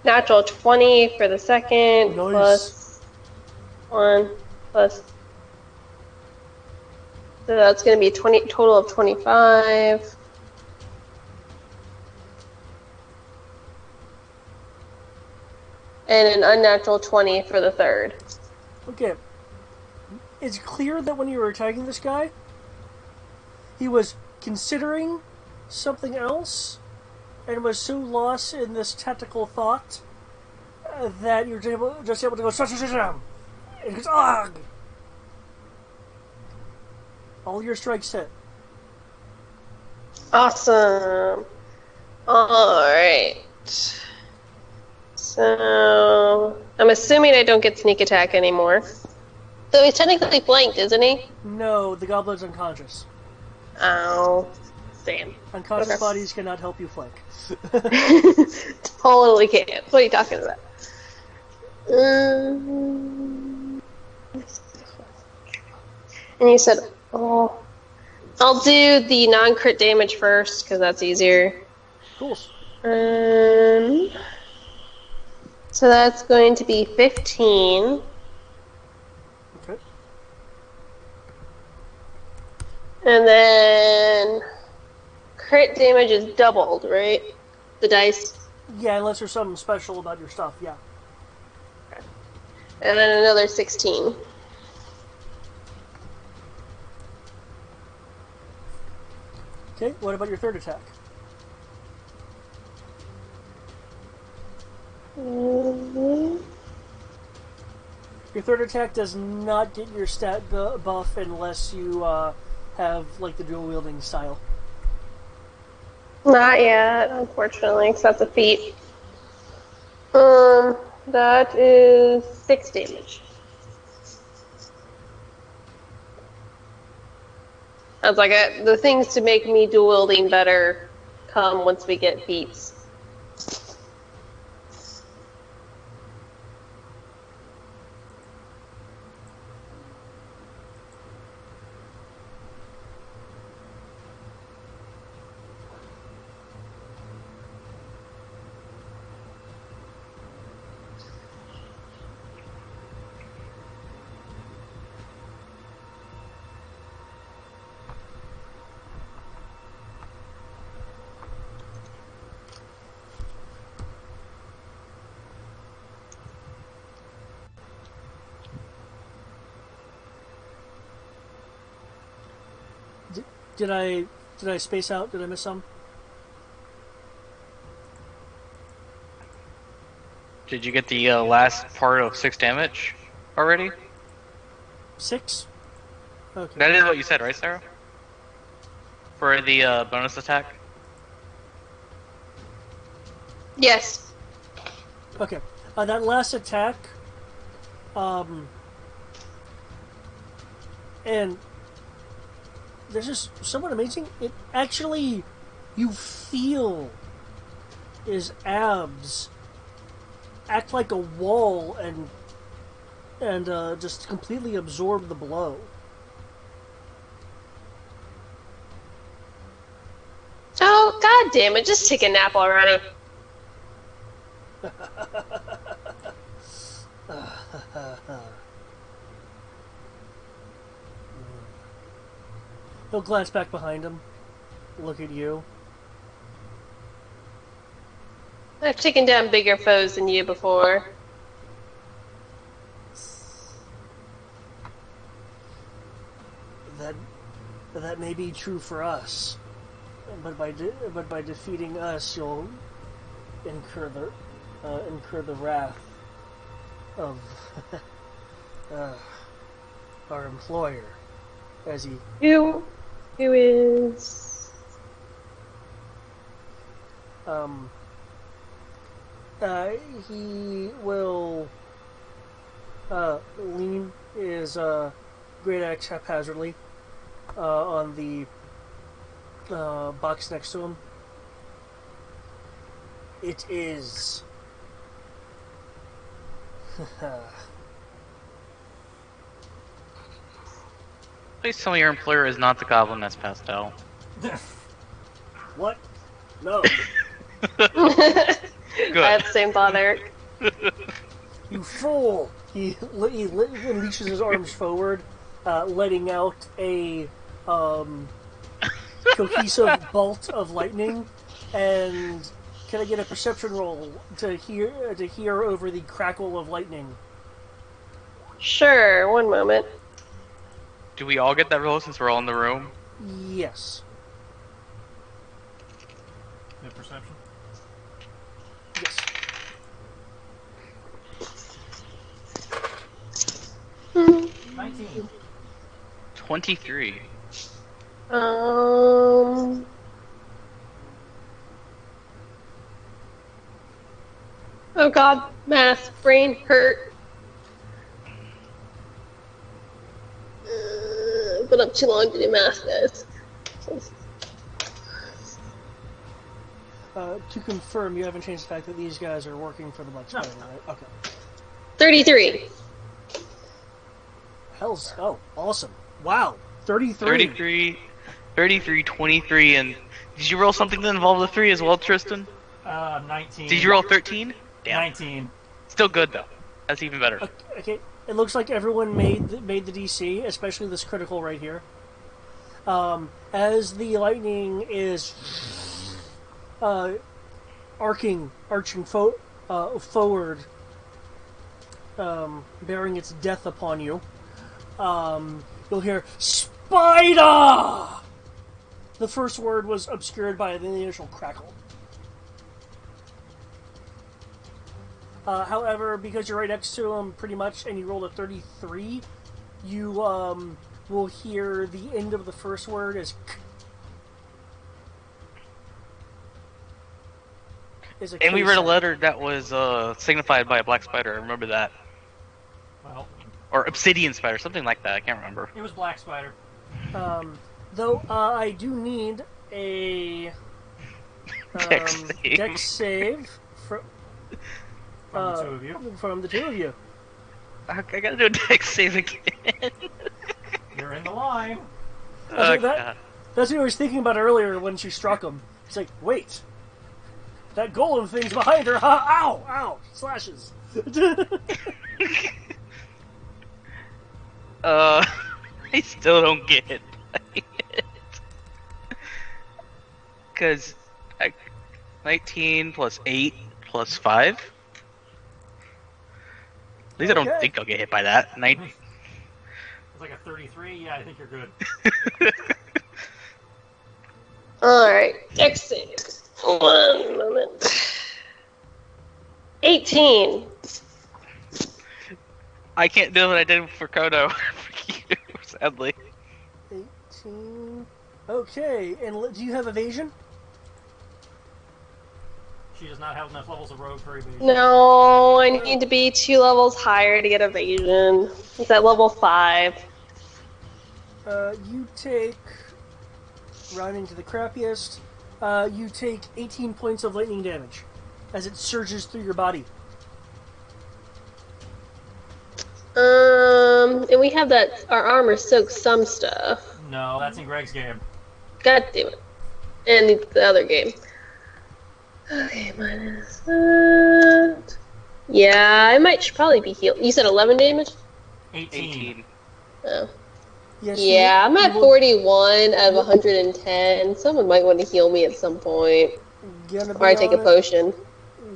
Natural 20 for the second, Nice. plus 1, plus... So that's going to be 20, total of 25. And an unnatural 20 for the third. Okay. It's clear that when you were attacking this guy, he was considering something else and was so lost in this tactical thought that you're just able to go sham. It goes ugh. All your strikes hit. Awesome. Alright. So, I'm assuming I don't get sneak attack anymore. So he's technically flanked, isn't he? No, the goblin's unconscious. Oh, damn. Unconscious Okay. bodies cannot help you flank. Totally can't. What are you talking about? And you said, oh, I'll do the non-crit damage first because that's easier. Cool. So that's going to be 15. Okay. And then crit damage is doubled, right? The dice. Yeah, unless there's something special about your stuff, yeah. And then another 16. Okay, what about your third attack? Mm-hmm. Your third attack does not get your stat buff unless you have like the dual wielding style. Not yet, unfortunately, because that's a feat. That is 6 damage. I was like, the things to make me dual wielding better come once we get feats. Did I space out? Did I miss some? Did you get the last part of 6 damage already? 6? Okay. That is what you said, right, Sarah? For the bonus attack? Yes. Okay. That last attack, and this is somewhat amazing. It actually, you feel his abs act like a wall and just completely absorb the blow. Oh, god damn it, just take a nap already. He'll glance back behind him, look at you. I've taken down bigger foes than you before. That may be true for us, but by defeating us, you'll incur the wrath of our employer, as he Who is... he will lean his great axe haphazardly on the box next to him. It is. Please tell me your employer is not the goblin that's passed out. What? No. Good. I had the same thought, Eric. You fool! He unleashes his arms forward, letting out a cohesive bolt of lightning. And can I get a perception roll to hear over the crackle of lightning? Sure, one moment. Do we all get that roll since we're all in the room? Yes. The perception. Yes. Hmm. 19. 23. Um. Oh God, math, brain hurt. Been up too long to do math, guys. To confirm, you haven't changed the fact that these guys are working for the Black Spider, right? Okay. 33. Oh, awesome. Wow. 33. 33, 23, and did you roll something that involved a 3 as well, Tristan? 19. Did you roll 13? Damn. 19. Still good, though. That's even better. Okay. It looks like everyone made the DC, especially this critical right here. As the lightning is arching forward, bearing its death upon you, you'll hear "Spider!" The first word was obscured by the initial crackle. However, because you're right next to him, pretty much, and you rolled a 33, you will hear the end of the first word as "k." And we read a sound. letter that was signified by a black spider. I remember that. Well, Or obsidian spider, something like that. I can't remember. it was Black Spider. Though I do need a Dex save. dex save From the two of you. from the two of you. I gotta do a dex save again. You're in the line. Oh, that- God. That's what I was thinking about earlier when she struck him. It's like, wait, that golem thing's behind her. Ha! Ow! Ow! Slashes. I still don't get it. Because 19 plus 8 plus 5? At least I don't Okay. think I'll get hit by that. It's like a 33. Yeah, I think you're good. Alright, dex save. 1 moment. 18. I can't do what I did for Kodo. For you, sadly. 18. Okay, and do you have evasion? She does not have enough levels of rogue for evasion. No, I need to be 2 levels higher to get evasion. It's at level 5. You take, rounding to the crappiest, you take 18 points of lightning damage as it surges through your body. And we have that, our armor soaks some stuff. No, that's in Greg's game. God damn it. And the other game. Okay, minus that. Yeah, I should probably be healed. You said 11 damage? 18. Oh. Yes, Yeah, I'm you at will- 41 out of 110. Someone might want to heal me at some point. Gonna be Or I take a on it- potion.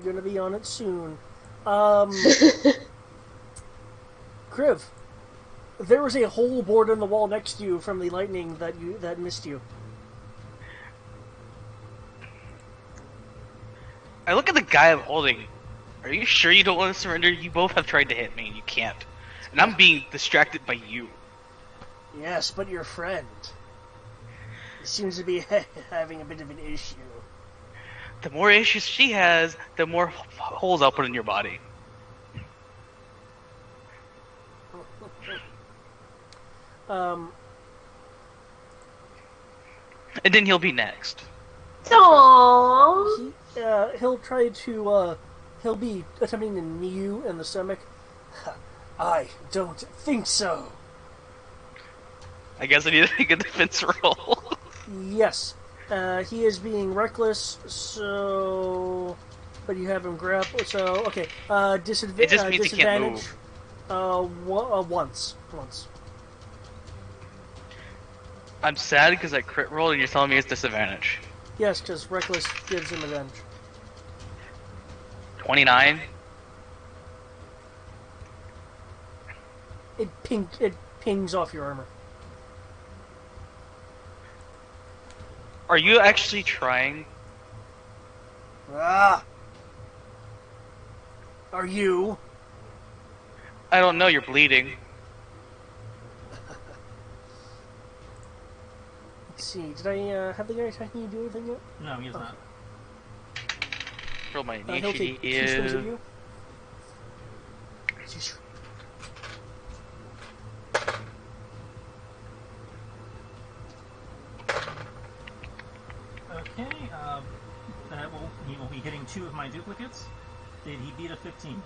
Gonna be on it soon. Kriv, there was a hole bored in the wall next to you from the lightning that missed you. I look at the guy I'm holding. Are you sure you don't want to surrender? You both have tried to hit me and you can't. And I'm being distracted by you. Yes, but your friend. He seems to be having a bit of an issue. The more issues she has, the more holes I'll put in your body. And then he'll be next. Aww. He'll try to, he'll be attempting to knee you in the stomach. I don't think so. I guess I need to make a defense roll. Yes. He is being reckless, so... But you have him grappled, so okay. It just means he can't Disadvantage. move. Once. I'm sad because I crit rolled and you're telling me it's disadvantage. Yes, because reckless gives him advantage. 29. It pings off your armor. Are you actually trying? Ah. Are you? I don't know. You're bleeding. Let's see. Did I have the guy attacking you do anything yet? No, he is not. Roll my He'll take 2 swings at initiative. you. Okay, he will be hitting 2 of my duplicates. Did he beat a 15?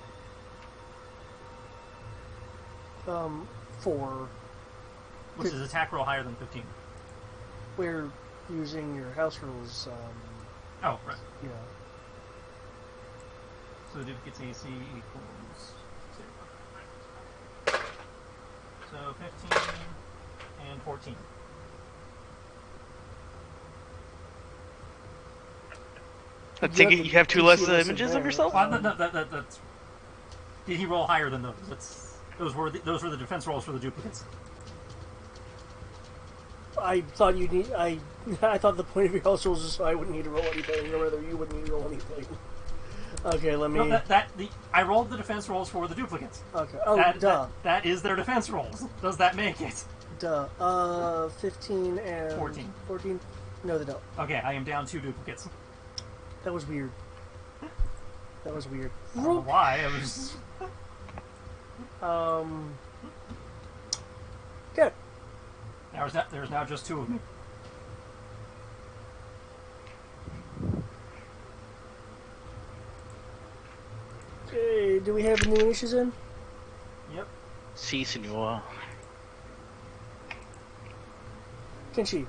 4. Which is attack roll higher than 15. We're using your house rules. Oh, right. Yeah. So the duplicate's AC equals 0. So 15 and 14. I think you have 2 less images of yourself. That's. Did he roll higher than those? Those were the defense rolls for the duplicates. I thought you need. I thought the point of your house rules is so I wouldn't need to roll anything, or whether you wouldn't need to roll anything. Okay, let me. No, I rolled the defense rolls for the duplicates. Okay. Oh, duh. That is their defense rolls. Does that make it? Duh. 15 and 14. 14. No, they don't. Okay, I am down 2 duplicates. That was weird. That was weird. I don't know why. I was. Good. There's now just 2 of me. Okay, do we have new initiatives in? Yep. Si, senor. Kenshi.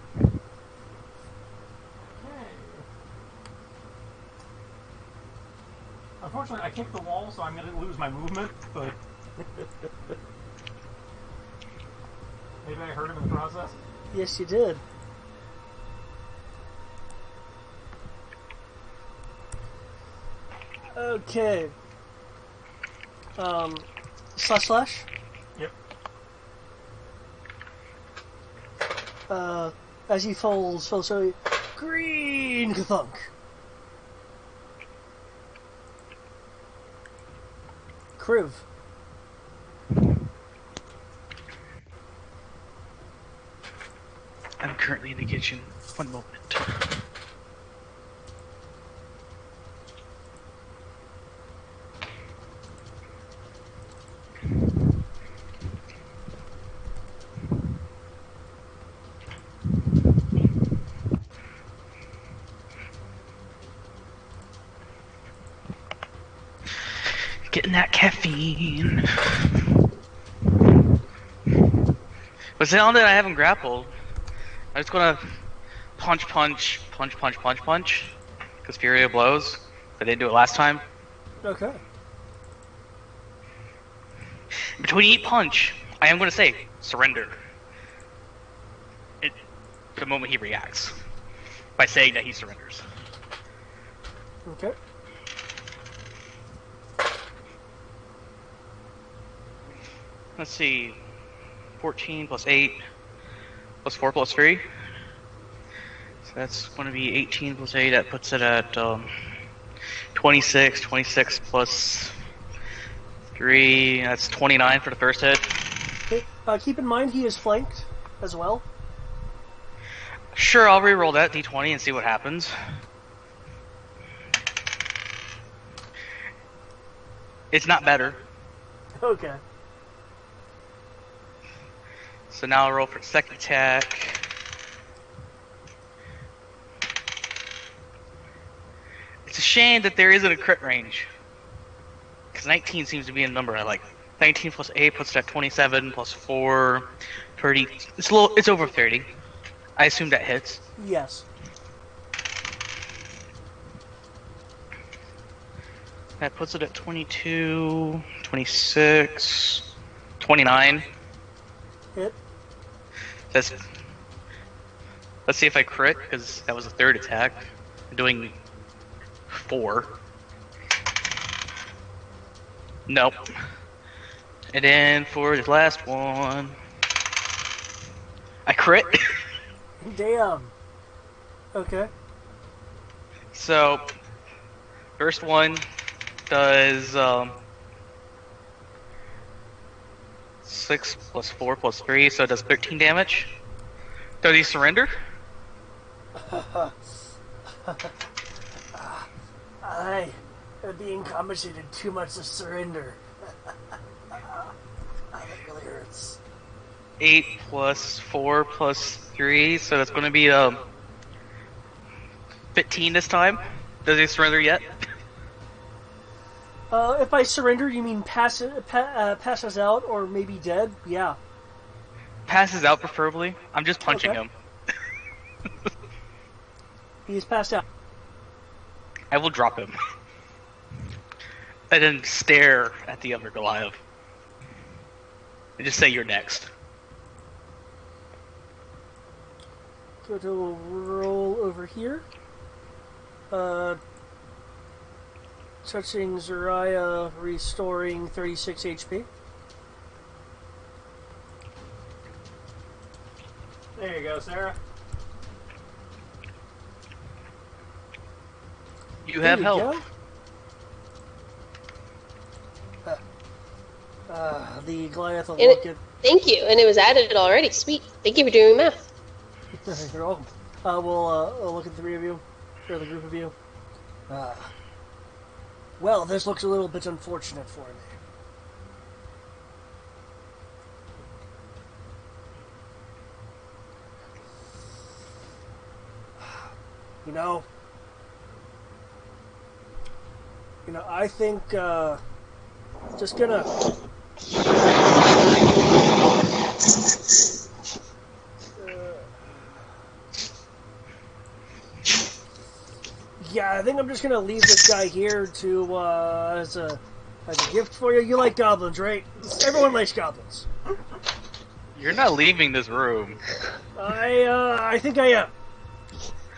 Unfortunately, I kicked the wall, so I'm going to lose my movement, but... Maybe I hurt him in the process? Yes, you did. Okay. Slash? Yep. As he falls, so green thunk. Kriv. I'm currently in the kitchen. One moment. Getting that caffeine. But now that I haven't grappled, I'm just gonna punch. Because Fury of blows. I didn't do it last time. Okay. Between each punch, I am gonna say surrender. The moment he reacts, by saying that he surrenders. Okay. Let's see, 14 plus 8 plus 4 plus 3. So that's going to be 18 plus 8. That puts it at 26. 26 plus 3. That's 29 for the first hit. Okay. Keep in mind he is flanked as well. Sure, I'll re-roll that d20 and see what happens. It's not better. Okay. So now I'll roll for second attack. It's a shame that there isn't a crit range. Because 19 seems to be a number I like. 19 plus 8 puts it at 27, plus 4, 30. It's over 30. I assume that hits. Yes. That puts it at 22, 26, 29. Hit. That's. Let's see if I crit, because that was a third attack. I'm doing 4. Nope. And then for the last one, I crit. Damn. Okay. So, first one does 6 plus 4 plus 3, so it does 13 damage. Does he surrender? I am being compensated too much to surrender. That really hurts. 8 plus 4 plus 3, so that's going to be 15 this time. Does he surrender yet? If I surrender, you mean passes out or maybe dead? Yeah. Passes out, preferably. I'm just punching him. He's passed out. I will drop him. And then stare at the other Goliath. And just say you're next. Go to a roll over here. Touching Zariah, restoring 36 HP. There you go, Sarah. You have help. The Goliath will And look at... Thank you, and it was added already. Sweet. Thank you for doing math. You're welcome. We'll look at the three of you, or the group of you. Well, this looks a little bit unfortunate for me. You know, I think, just gonna... yeah, I think I'm just gonna leave this guy here to, as a gift for you. You like goblins, right? Everyone likes goblins. You're not leaving this room. I think I am.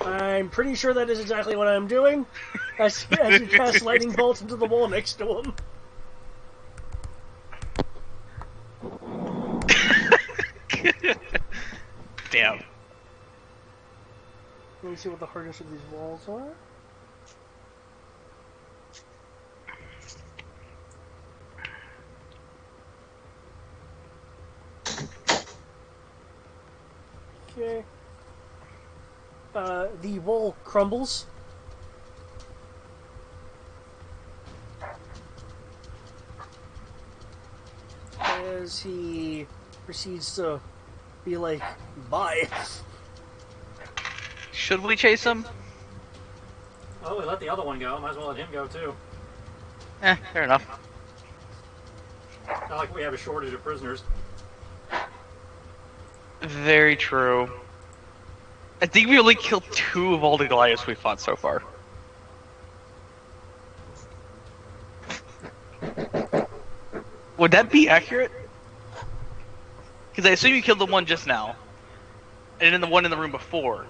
I'm pretty sure that is exactly what I'm doing. As you cast lightning bolts into the wall next to him. Damn. Let me see what the hardness of these walls are. Okay. The wall crumbles. As he proceeds to be like, bye. Should we chase him? Oh, we let the other one go. Might as well let him go, too. Fair enough. Not like we have a shortage of prisoners. Very true. I think we only killed 2 of all the Goliaths we fought so far. Would that be accurate? Because I assume you killed the one just now. And then the one in the room before.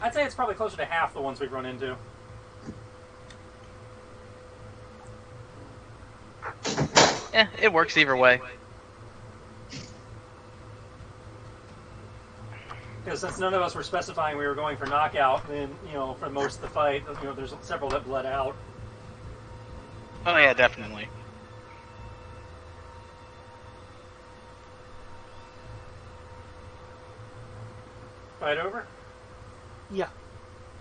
I'd say it's probably closer to half the ones we've run into. It works either way. Because since none of us were specifying we were going for knockout, then, for most of the fight, there's several that bled out. Oh yeah, definitely. Fight over? Yeah.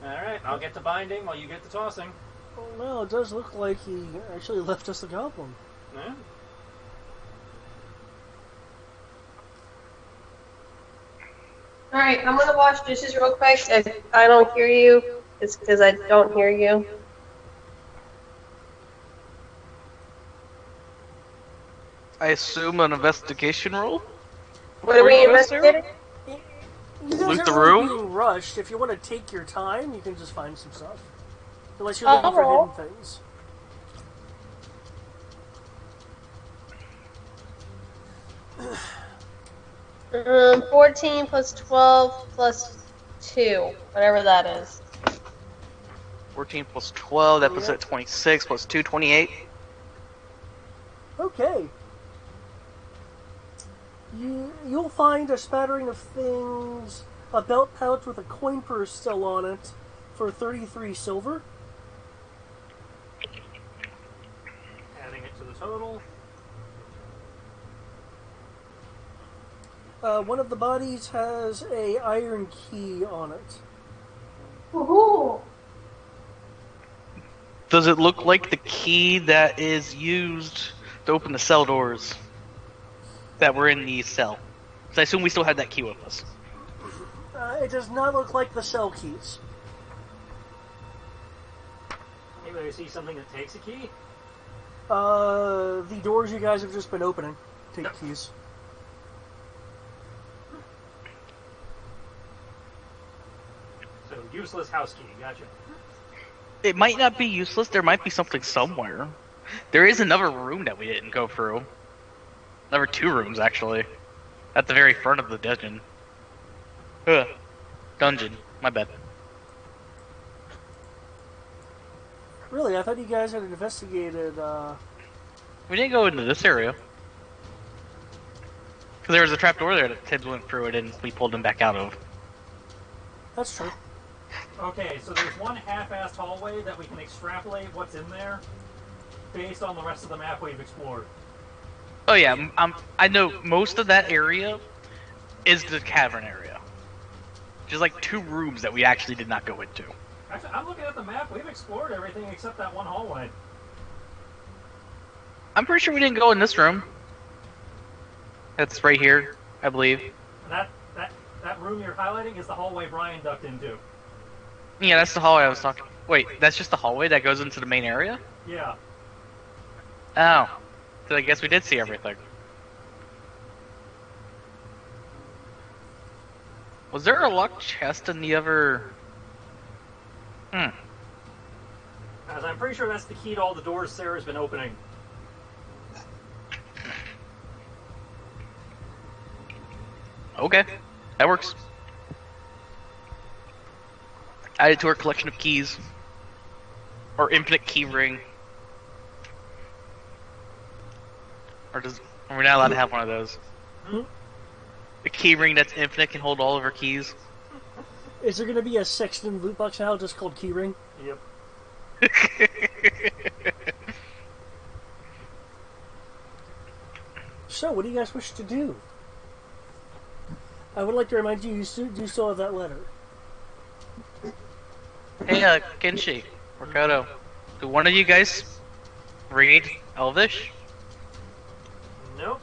Alright, I'll get the binding while you get the tossing. Oh, well, it does look like he actually left us the goblin. Yeah. Alright, I'm gonna wash dishes real quick. If I don't hear you, it's because I don't hear you. I assume an investigation roll? What are we investigating? You guys Loot aren't the really room? being rushed. If you want to take your time, you can just find some stuff. Unless you're looking I'll for hidden roll. things. 14 plus 12 plus 2, whatever that is. 14 plus 12, that puts it Yep. at 26, plus 2, 28. Okay. You'll find a spattering of things, a belt pouch with a coin purse still on it for 33 silver. Adding it to the total. One of the bodies has a iron key on it. Woohoo! Does it look like the key that is used to open the cell doors that were in the cell? So I assume we still have that key with us. It does not look like the cell keys. Anybody see something that takes a key? The doors you guys have just been opening take keys. So, useless house key, gotcha. It might not be useless. There might be something somewhere. There is another room that we didn't go through. Another 2 rooms, actually. At the very front of the dungeon. Dungeon. My bad. Really, I thought you guys had investigated, We didn't go into this area. Because there was a trapdoor there that Tibbs went through it and we pulled him back out of. That's true. Okay, so there's one half-assed hallway that we can extrapolate what's in there based on the rest of the map we've explored. Oh yeah, I know most of that area is the cavern area. Just like 2 rooms that we actually did not go into. Actually, I'm looking at the map. We've explored everything except that one hallway. I'm pretty sure we didn't go in this room. That's right here, I believe. And that room you're highlighting is the hallway Brian ducked into. Yeah, that's the hallway I was talking. Wait, that's just the hallway that goes into the main area? Yeah. Oh. So I guess we did see everything. Was there a locked chest in the other... As I'm pretty sure that's the key to all the doors Sarah's been opening. Okay, that works. Add it to our collection of keys. Or infinite key ring. Or are we not allowed to have one of those? The key ring that's infinite can hold all of our keys. Is there going to be a Sexton loot box now just called Keyring? Yep. So, what do you guys wish to do? I would like to remind you, do still have that letter. Hey, Kenshi, or Kodo, do one of you guys read Elvish? Nope.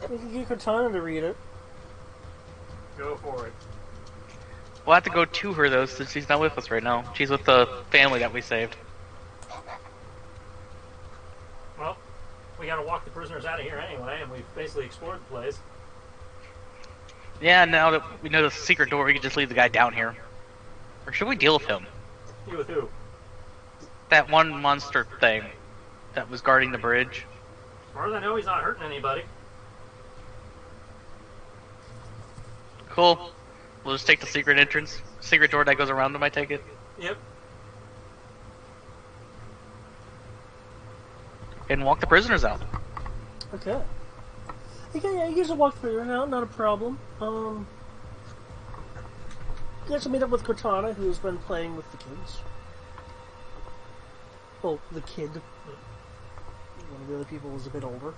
We can get Cortana to read it. Go for it. We'll have to go to her though, since she's not with us right now. She's with the family that we saved. Well, we gotta walk the prisoners out of here anyway, and we've basically explored the place. Yeah, now that we know the secret door, we can just leave the guy down here. Or should we deal with him? You with who? That one monster thing that was guarding the bridge. As far as I know, he's not hurting anybody. Cool. We'll just take the secret entrance. Secret door that goes around him, I take it. Yep. and walk the prisoners out. Okay. Okay, yeah, you guys will walk through now, not a problem. You guys will meet up with Cortana, who's been playing with the kids. Well, the kid. One of the other people was a bit older.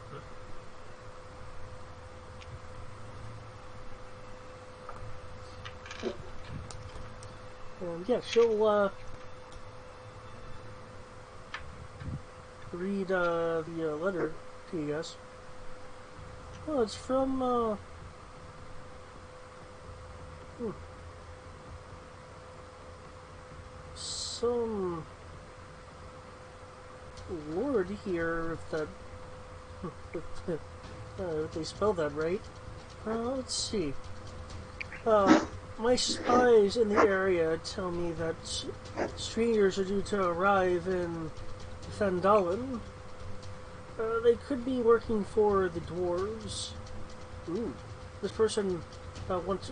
And yeah, she'll read the letter to you guys. Oh, it's from some lord here, if that if they spell that right. Let's see. My spies in the area tell me that strangers are due to arrive in Fandalin. They could be working for the dwarves. Ooh. This person wants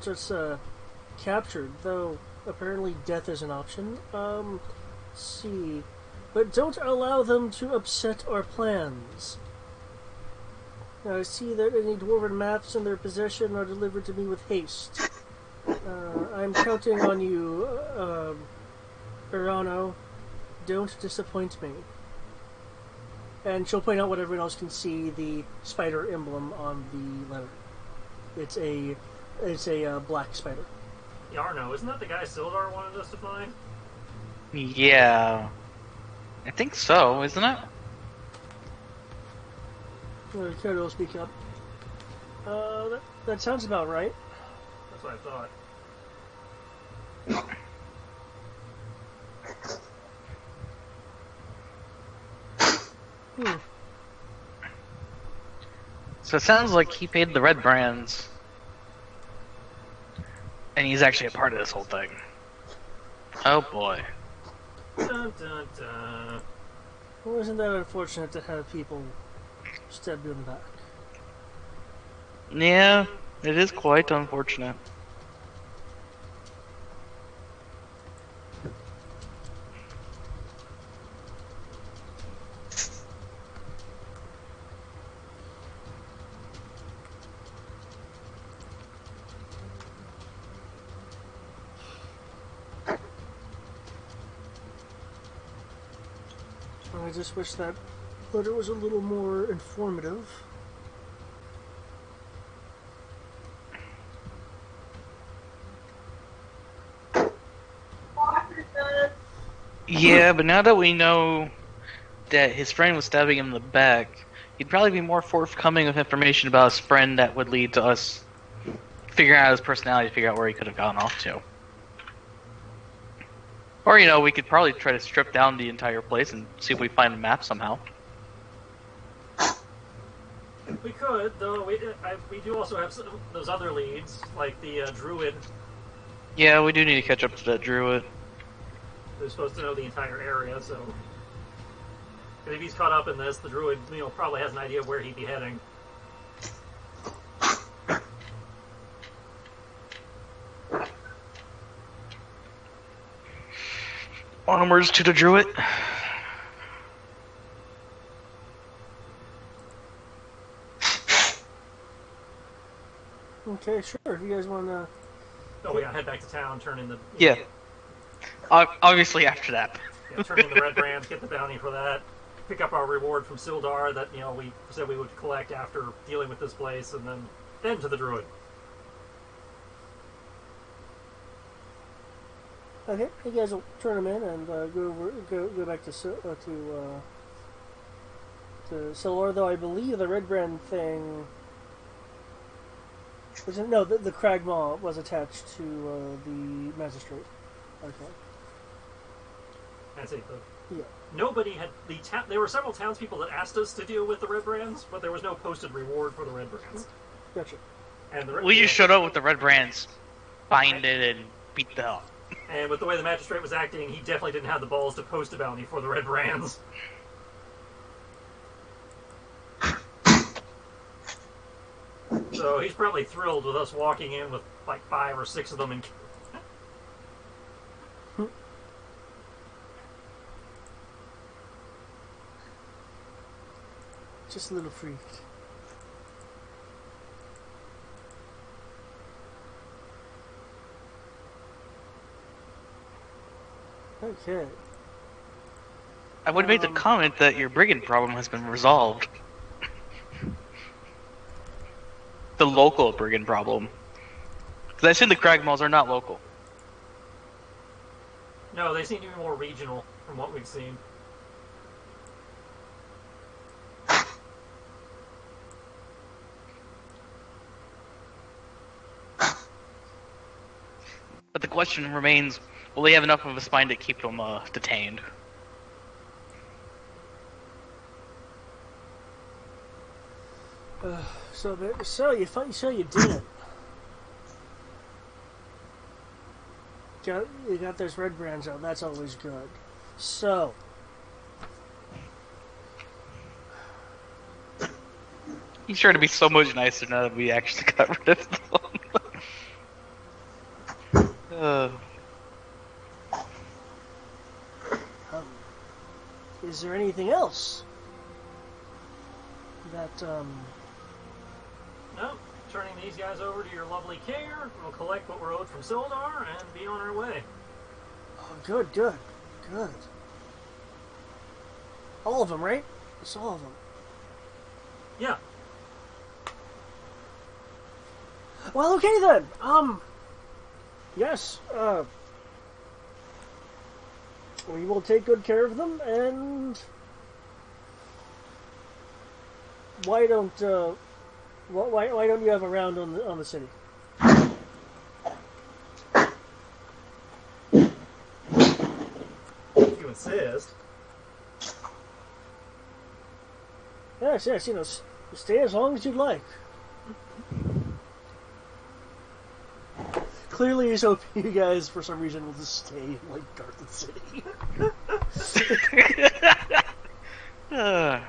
us captured, though apparently death is an option. See. But don't allow them to upset our plans. I see that any dwarven maps in their possession are delivered to me with haste. I'm counting on you, Urano. Don't disappoint me. And she'll point out what everyone else can see, the spider emblem on the letter. It's a black spider. Yarno, isn't that the guy Sildar wanted us to find? Yeah. I think so, isn't it? Dakota will speak up. That sounds about right. That's what I thought. So it sounds like he paid the Red Brands. And he's actually a part of this whole thing. Oh boy. Dun, dun, dun. Well, isn't that unfortunate to have people stab you in the back? Yeah, it is quite unfortunate. I just wish that letter was a little more informative. Yeah, but now that we know that his friend was stabbing him in the back, he'd probably be more forthcoming with information about his friend that would lead to us figuring out his personality, figure out where he could have gone off to. Or, we could probably try to strip down the entire place and see if we find a map somehow. We could, though. We do also have some, those other leads, like the druid Yeah, we do need to catch up to that druid. who's supposed to know the entire area. So, and if he's caught up in this, the druid, probably has an idea of where he'd be heading. Onwards to the druid. Okay, sure. If you guys want to... Oh, we gotta head back to town, turn in the... Yeah. Obviously after that. Turn in the red brands, get the bounty for that, pick up our reward from Sildar that, we said we would collect after dealing with this place, and then to the druid. Okay, you guys will turn them in and go back to Solar. Though I believe the red brand thing was no, the Cragmaw was attached to the magistrate. Okay. That's it. Yeah. Nobody had there were several townspeople that asked us to deal with the red brands, but there was no posted reward for the red brands. Gotcha. And We just showed up with the Red Brands, bind it, and beat the hell. And with the way the magistrate was acting, he definitely didn't have the balls to post a bounty for the red brands. So he's probably thrilled with us walking in with like 5 or 6 of them in. Just a little freaked. Okay. I would make the comment that your brigand problem has been resolved. The local brigand problem. Because I assume the Cragmalls are not local. No, they seem to be more regional from what we've seen. But the question remains, will they have enough of a spine to keep them detained? So you did it. You got those red brands out. That's always good. So, He's trying to be so much nicer now that we actually got rid of them. is there anything else that No, turning these guys over to your lovely care. We'll collect what we're owed from Sildar and be on our way. Oh, good. All of them, right? It's all of them. Yeah. Well, okay then. Yes. We will take good care of them, and why don't you have a round on the city? If you insist. Yes. Stay as long as you'd like. Clearly, he's hoping you guys, for some reason, will just stay in, like, Garden City. Well,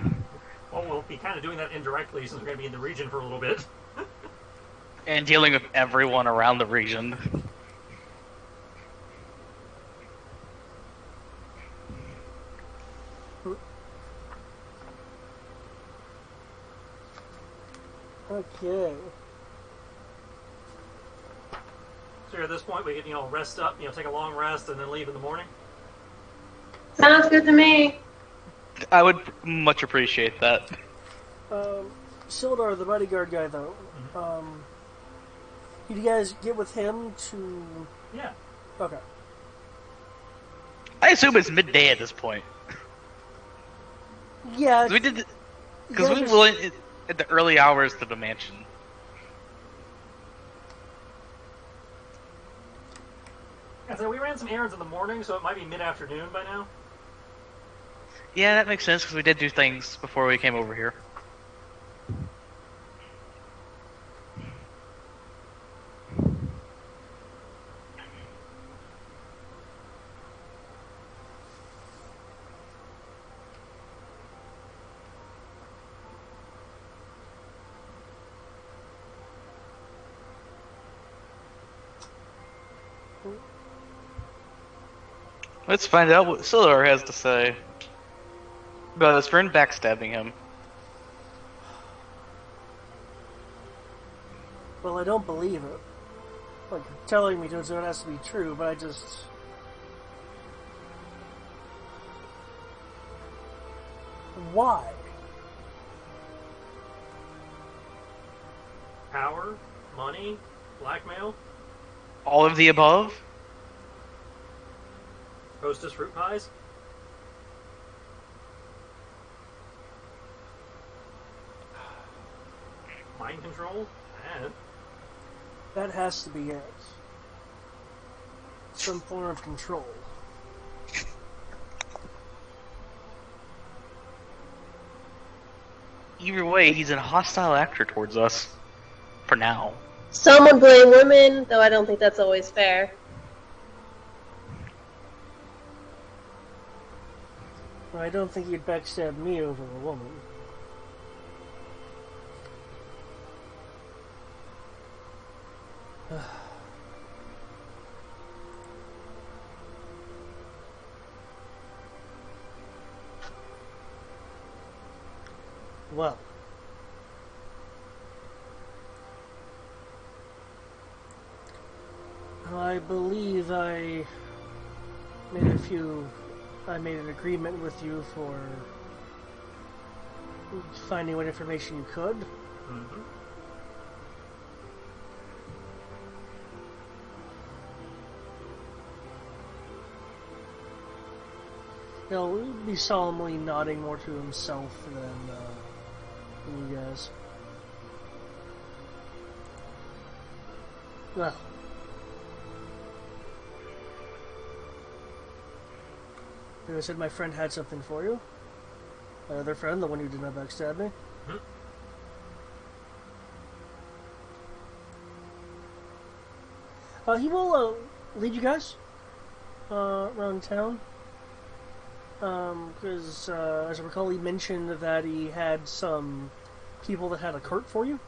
we'll be kind of doing that indirectly since we're going to be in the region for a little bit. And dealing with everyone around the region. Okay. So at this point, we can, rest up, take a long rest, and then leave in the morning. Sounds good to me. I would much appreciate that. Sildar, the bodyguard guy, though. Did you guys get with him to? Yeah. Okay. I assume it's midday at this point. Yeah. We did, because we went at the early hours to the mansion. Yeah, so we ran some errands in the morning, so it might be mid-afternoon by now. Yeah, that makes sense, because we did do things before we came over here. Let's find out what Sildar has to say about his friend backstabbing him. Well, I don't believe it. Like, you're telling me so it has to be true, but I just... Why? Power, money, blackmail, All of the above? hostess fruit pies. Mind control, and That has to be it. Some form of control. Either way, he's a hostile actor towards us. For now. Some would blame women, though I don't think that's always fair. I don't think he'd backstab me over a woman. Well. I believe I made an agreement with you for finding what information you could. mm-hmm. He'll be solemnly nodding more to himself than you guys. Well. I said my friend had something for you. My other friend, the one who did not backstab me. He will lead you guys around town. Because, as I recall, he mentioned that he had some people that had a cart for you.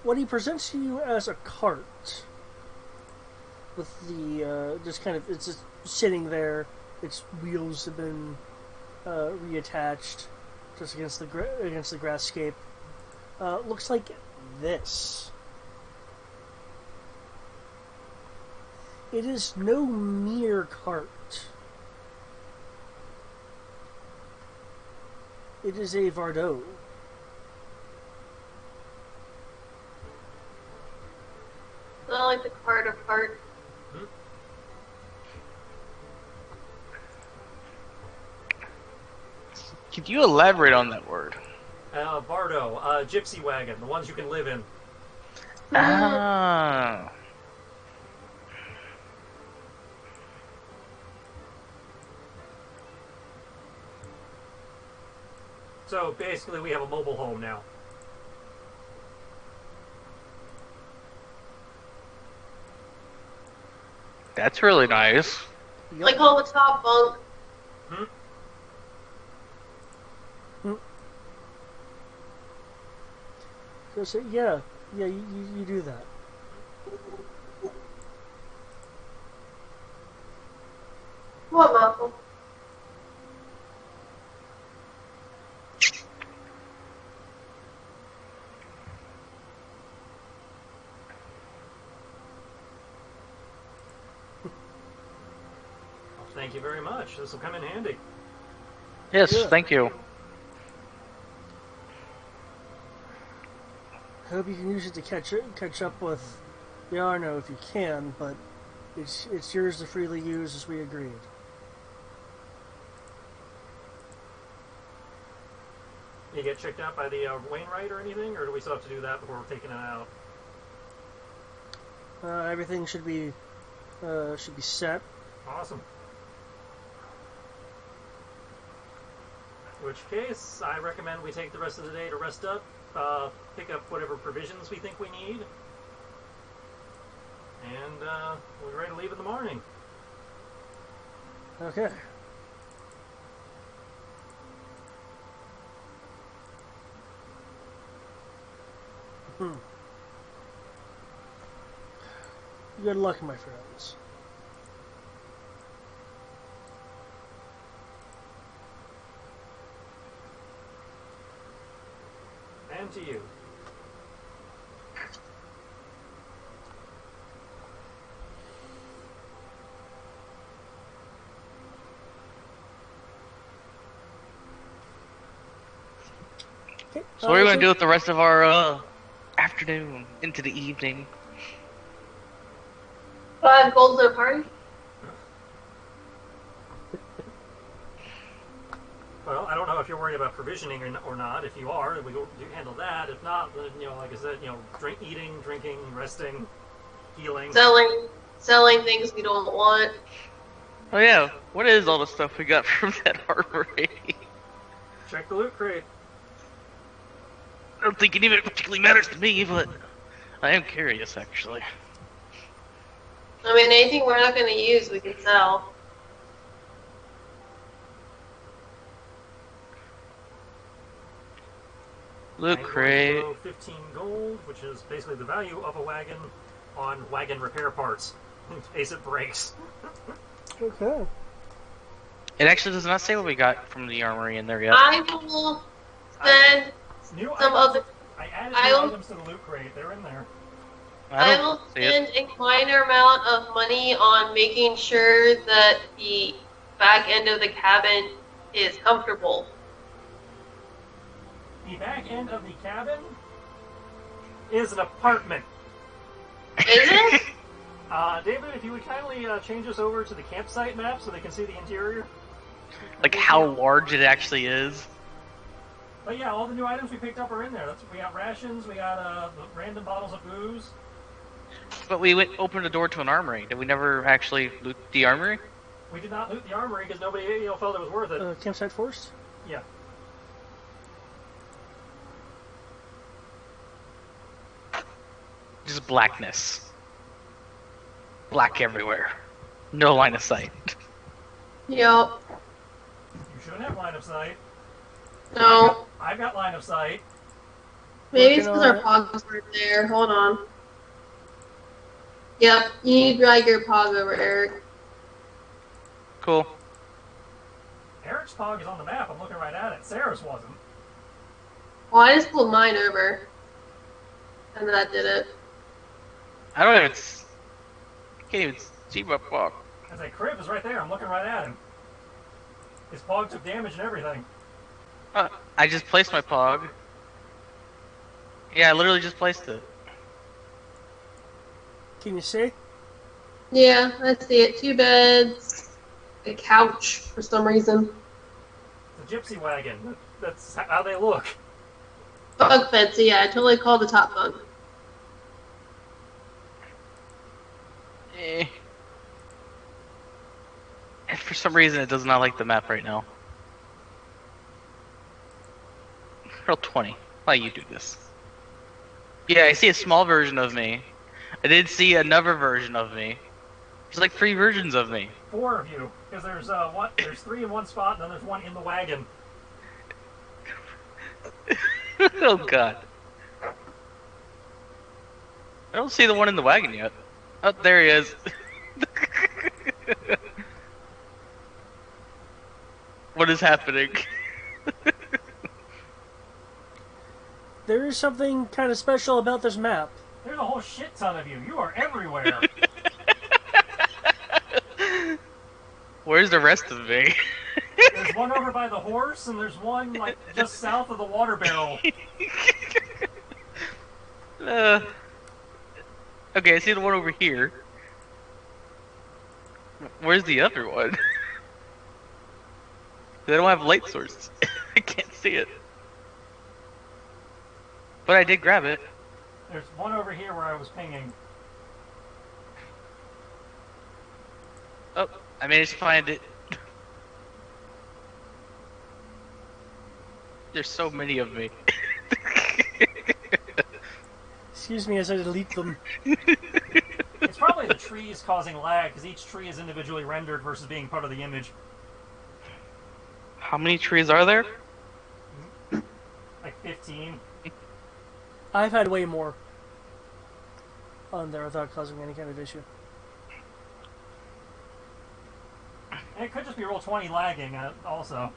What he presents to you as a cart, with the, just kind of, it's just sitting there, its wheels have been, reattached, just against the grasscape, looks like this. It is no mere cart. It is a Vardo. Not like the cart of heart. Could you elaborate on that word? Bardo, gypsy wagon, the ones you can live in. Ah. So basically, we have a mobile home now. That's really nice. Yep. Like on the top bunk. So, yeah, you do that. What, Malcolm? Well, thank you very much. This will come in handy. Yes, Yeah. thank you. I hope you can use it to catch up with the Arno if you can, but it's yours to freely use as we agreed. You get checked out by the Wainwright or anything, or do we still have to do that before we're taking it out? Everything should be set. Awesome. In which case, I recommend we take the rest of the day to rest up, pick up whatever provisions we think we need, and we're ready to leave in the morning. Okay. Good luck, my friends. And to you. Okay. So what are we going to do with the rest of our afternoon into the evening? 5 gold to a party? Well, I don't know if you're worried about provisioning or not. If you are, we go do handle that. If not, then, like I said, eating, drinking, resting, healing. Selling things we don't want. Oh yeah, what is all the stuff we got from that armory? Check the loot crate. I don't think any of it particularly matters to me, but I am curious, actually. I mean, anything we're not going to use, we can sell. Loot I'm going to crate. throw 15 gold, which is basically the value of a wagon, on wagon repair parts, in case it breaks. Okay. It actually does not say what we got from the armory in there yet. I will spend New some items, other. I added I new will- items to the loot crate. They're in there. I I don't will see it. spend a minor amount of money on making sure that the back end of the cabin is comfortable. The back end of the cabin is an apartment. Is it? David, if you would kindly change us over to the campsite map so they can see the interior. Like how large it actually is. But yeah, all the new items we picked up are in there. We got rations, we got random bottles of booze. But we opened the door to an armory. Did we never actually loot the armory? We did not loot the armory because nobody felt it was worth it. Campsite forest? Yeah. Just blackness. Black everywhere. No line of sight. Yep. You shouldn't have line of sight. No. I've got line of sight. Maybe it's Working because on our pogs weren't there. Hold on. Yep. You need to drag your pog over, Eric. Cool. Eric's pog is on the map. I'm looking right at it. Sarah's wasn't. Well, I just pulled mine over. And that did it. I don't even. Can't even see my pog. I say, Crib is right there. I'm looking right at him. His pog took damage and everything. I just placed my pog. Yeah, I literally just placed it. Can you see? Yeah, I see it. 2 beds, a couch for some reason. The gypsy wagon. That's how they look. Bug fence, so yeah, I totally called the top bunk. And for some reason, it does not like the map right now. Roll 20. Why you do this? Yeah, I see a small version of me. I did see another version of me. There's like 3 versions of me. 4 of you, because there's 3 in one spot, and then there's 1 in the wagon. Oh god. I don't see the one in the wagon yet. Oh, there he is. What is happening? There is something kind of special about this map. There's a whole shit ton of you. You are everywhere. Where's the rest of me? There's one over by the horse, and there's one like just south of the water barrel. Okay, I see the one over here. Where's the other one? They don't have light sources. I can't see it. But I did grab it. There's one over here where I was pinging. Oh, I managed to find it. There's so many of me. Excuse me as I delete them. It's probably the trees causing lag, because each tree is individually rendered versus being part of the image. How many trees are there? Like 15. I've had way more on there without causing any kind of issue. And it could just be Roll20 lagging also.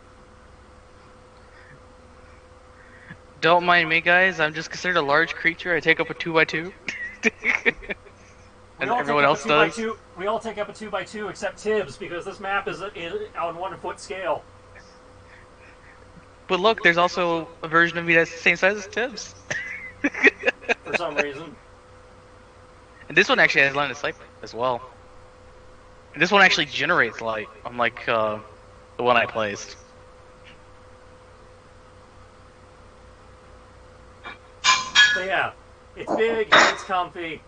Don't mind me, guys. I'm just considered a large creature. I take up a 2x2. As everyone else does. We all take up a 2x2 except Tibbs, because this map is on 1 foot scale. But look, there's also a version of me that's the same size as Tibbs. For some reason. And this one actually has line of sight as well. And this one actually generates light, unlike the one I placed. So yeah, it's big, it's comfy.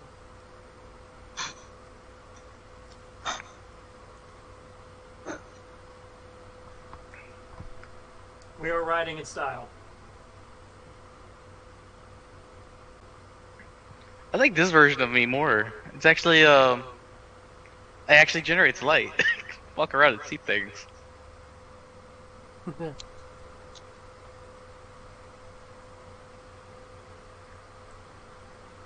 We are riding in style. I like this version of me more. It's actually, it actually generates light. Walk around and see things.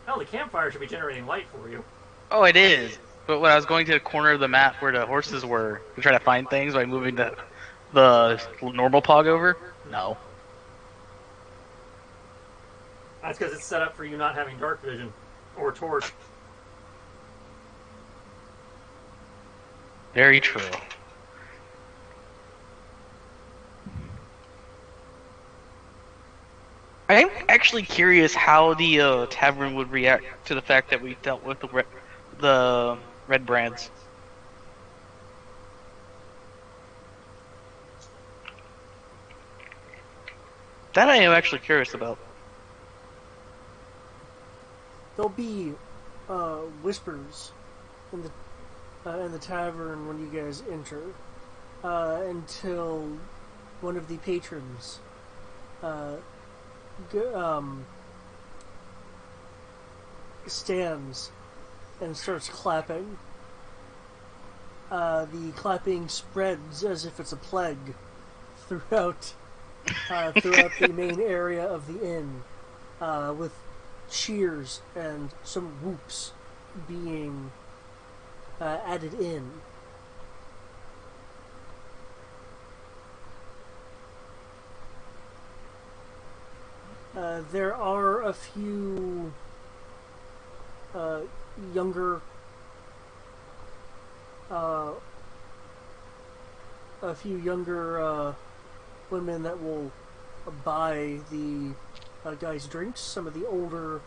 Hell, the campfire should be generating light for you. Oh, it is. But when I was going to the corner of the map where the horses were to try to find things by moving the normal pog over, no. That's because it's set up for you not having dark vision. Or torch. Very true. I'm actually curious how the tavern would react to the fact that we dealt with the red brands. That I am actually curious about. There'll be whispers in the tavern when you guys enter until one of the patrons stands and starts clapping. The clapping spreads as if it's a plague throughout the main area of the inn, with cheers and some whoops being added in. There are a few younger women that will buy the guys drinks. Some of the older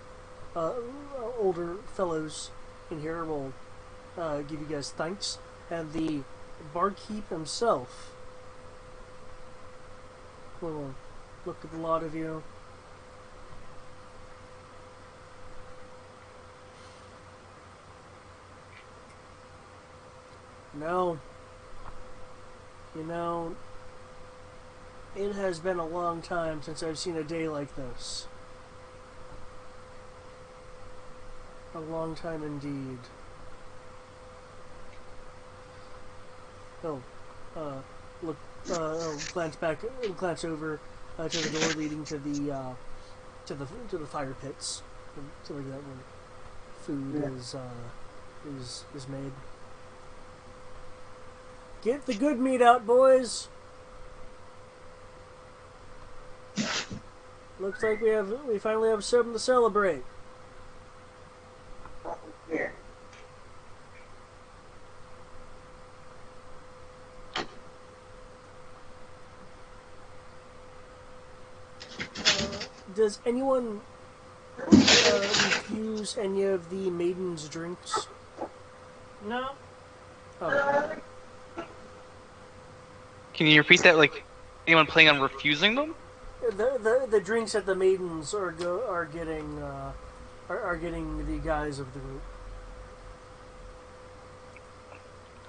fellows in here will give you guys thanks, and the barkeep himself will look at a lot of you. No. You know, it has been a long time since I've seen a day like this. A long time indeed. Look, glance over to the door leading to the fire pits, to like that where food is made. Get the good meat out, boys. Looks like we finally have something to celebrate. Does anyone refuse any of the maiden's drinks? No. Oh. Can you repeat that? Like, anyone planning on refusing them? The drinks that the maidens are getting the guys of the group.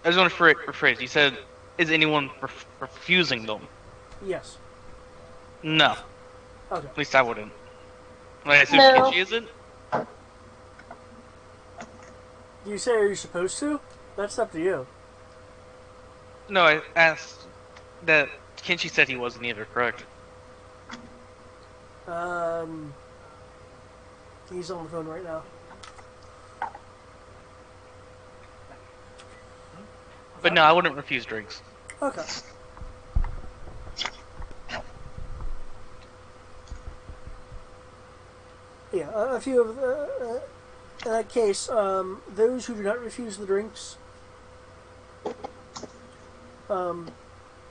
I just want to rephrase. You said, is anyone refusing them? Yes. No. Okay. At least I wouldn't. I assume No. she isn't? Do you say are you supposed to? That's up to you. No, I asked that Kenshi said he wasn't either, correct? He's on the phone right now. But no, I wouldn't refuse drinks. Okay. Yeah, a few of in that case, those who do not refuse the drinks,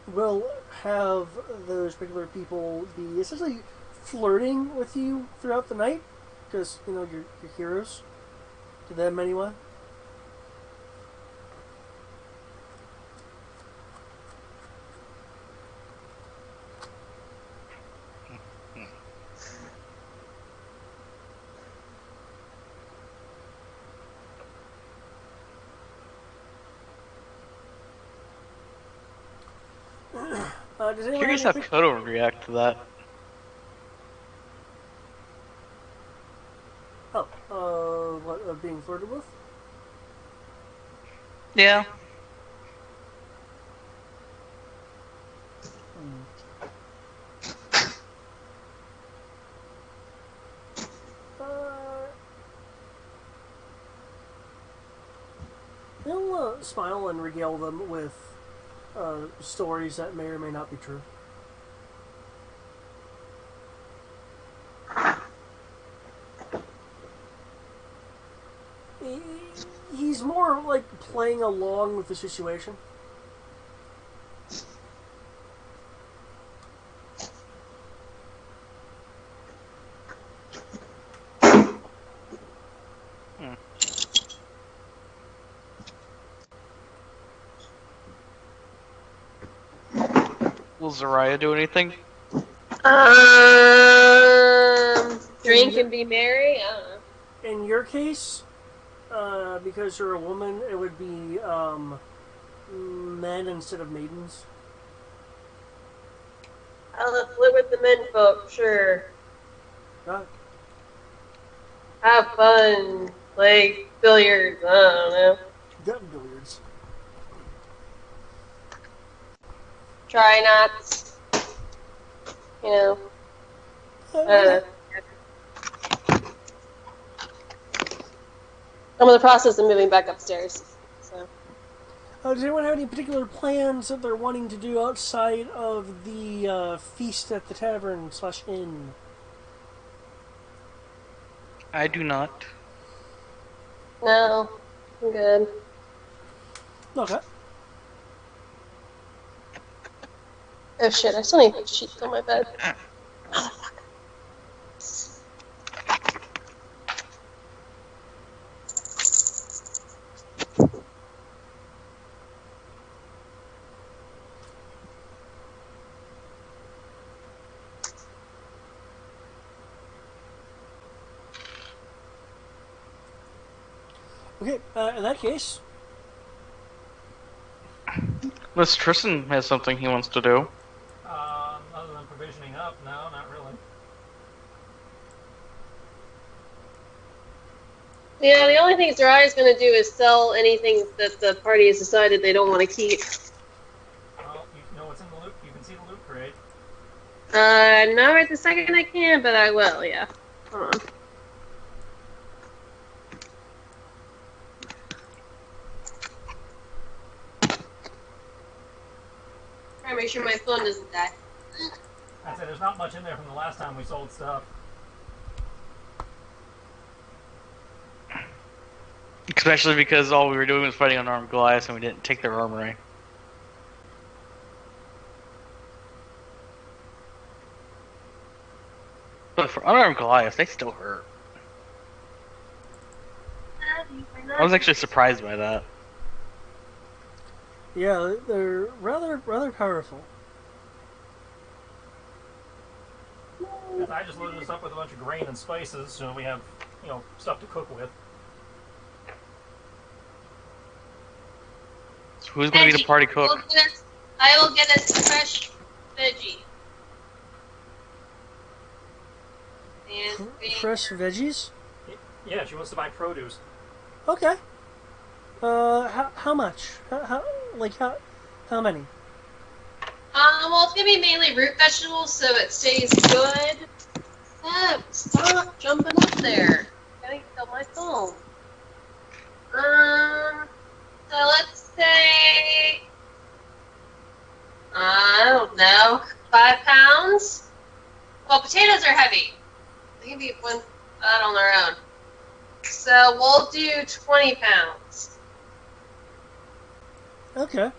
will have those particular people be essentially flirting with you throughout the night, because you're heroes to them anyway. Does anyone Curious how have any Kodo would react to that. what, being flirted with? Yeah. He'll smile and regale them with stories that may or may not be true. He's more like playing along with the situation. Will Zaraya do anything? Drink and be merry? I don't know. In your case, because you're a woman, it would be men instead of maidens. I'll flirt with the men folk, sure. Right. have fun, play billiards, I don't know. Got billiards. Try not, you know, I don't know. I'm in the process of moving back upstairs, so. Does anyone have any particular plans that they're wanting to do outside of the feast at the tavern/inn? I do not. No, I'm good. Okay. Oh shit, I still need to put sheets on my bed. Okay, in that case, Unless Tristan has something he wants to do. Other than provisioning up, no, not really. Yeah, the only thing Zarai's gonna do is sell anything that the party has decided they don't want to keep. Well, you know what's in the loot. You can see the loot crate. Not right the second I can, but I will, yeah. Hold on. Try to make sure my phone doesn't die. I'd say there's not much in there from the last time we sold stuff. Especially because all we were doing was fighting unarmed Goliaths and we didn't take their armory. But for unarmed Goliaths, they still hurt. I was actually surprised by that. yeah, they're rather powerful. I just loaded us up with a bunch of grain and spices, so we have, stuff to cook with. So who's going to be the party cook? I will get us fresh veggie. And Fresh veggies? Yeah, she wants to buy produce. Okay. How much? How many? well, it's gonna be mainly root vegetables, so it stays good. Stop jumping up there. Gotta kill my phone. So let's say, I don't know, 5 pounds? Well, potatoes are heavy. They can be one out on their own. So we'll do 20 pounds. Okay.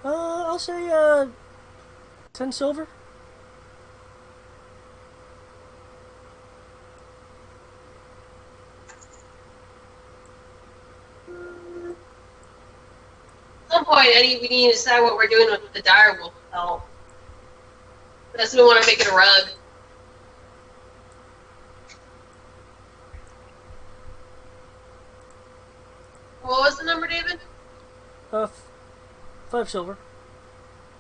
I'll say 10 silver. At some point, we need to decide what we're doing with the dire wolf pelt. Unless we want to make it a rug. What was the number, David? 5 silver.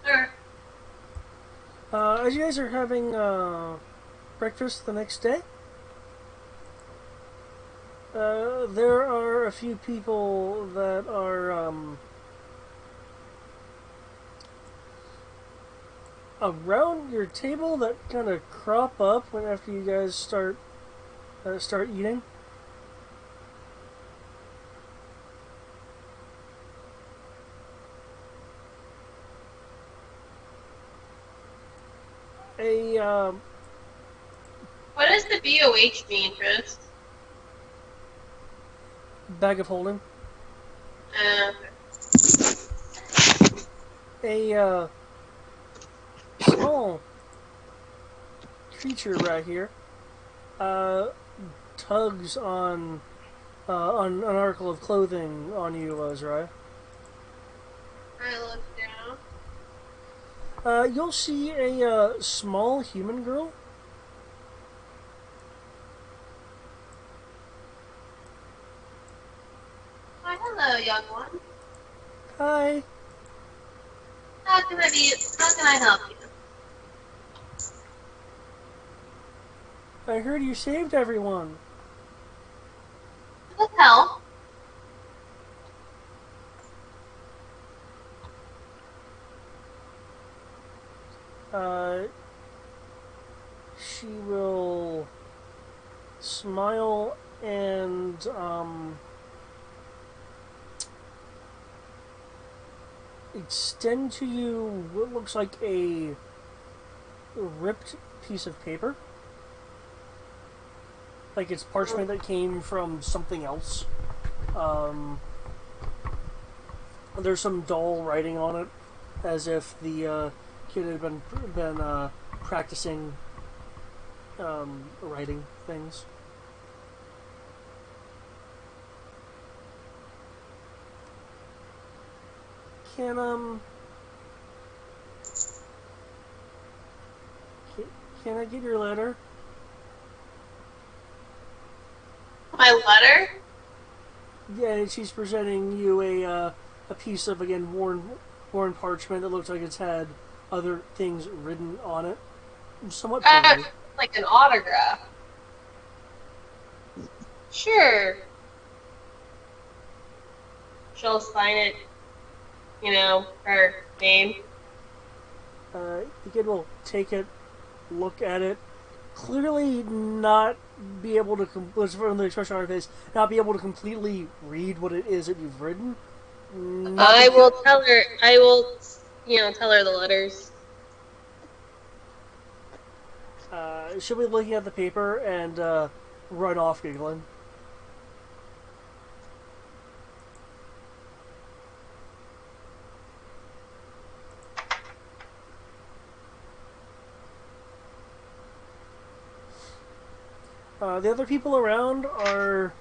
Sure. As you guys are having breakfast the next day, there are a few people that are around your table that kind of crop up when after you guys start eating. What does the BOH mean, Chris? Bag of holding. A small creature right here tugs on an article of clothing on you, Azrai. I look down. You'll see a small human girl. Hi, hello, young one. Hi. How can I help you? I heard you saved everyone. What the hell? She will smile and, extend to you what looks like a ripped piece of paper. Like it's parchment that came from something else. There's some dull writing on it, as if the kid had been practicing writing things. Can can I get your letter? My letter? Yeah, and she's presenting you a piece of, again, worn parchment that looks like it's had other things written on it, somewhat plainly. Like an autograph. Sure. She'll sign it, her name. The kid will take it, look at it, clearly not be able to, from the expression on her face, not be able to completely read what it is that you've written. I will tell her the letters. She'll be looking at the paper and run off giggling. The other people around are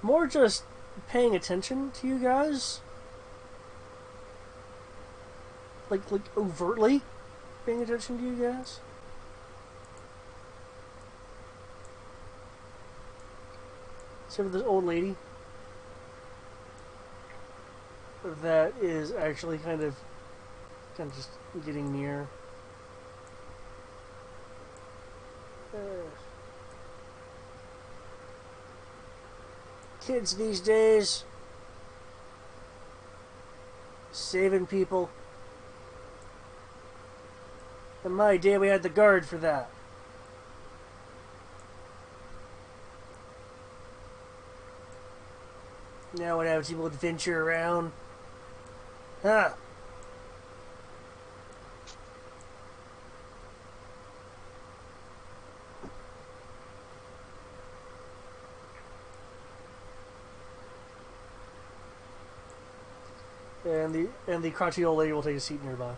more just paying attention to you guys. Like overtly paying attention to you guys. Except for this old lady that is actually kind of just getting near. Kids these days saving people. In my day, we had the guard for that. Now what happens? People adventure around. Huh. And the crunchy old lady will take a seat nearby.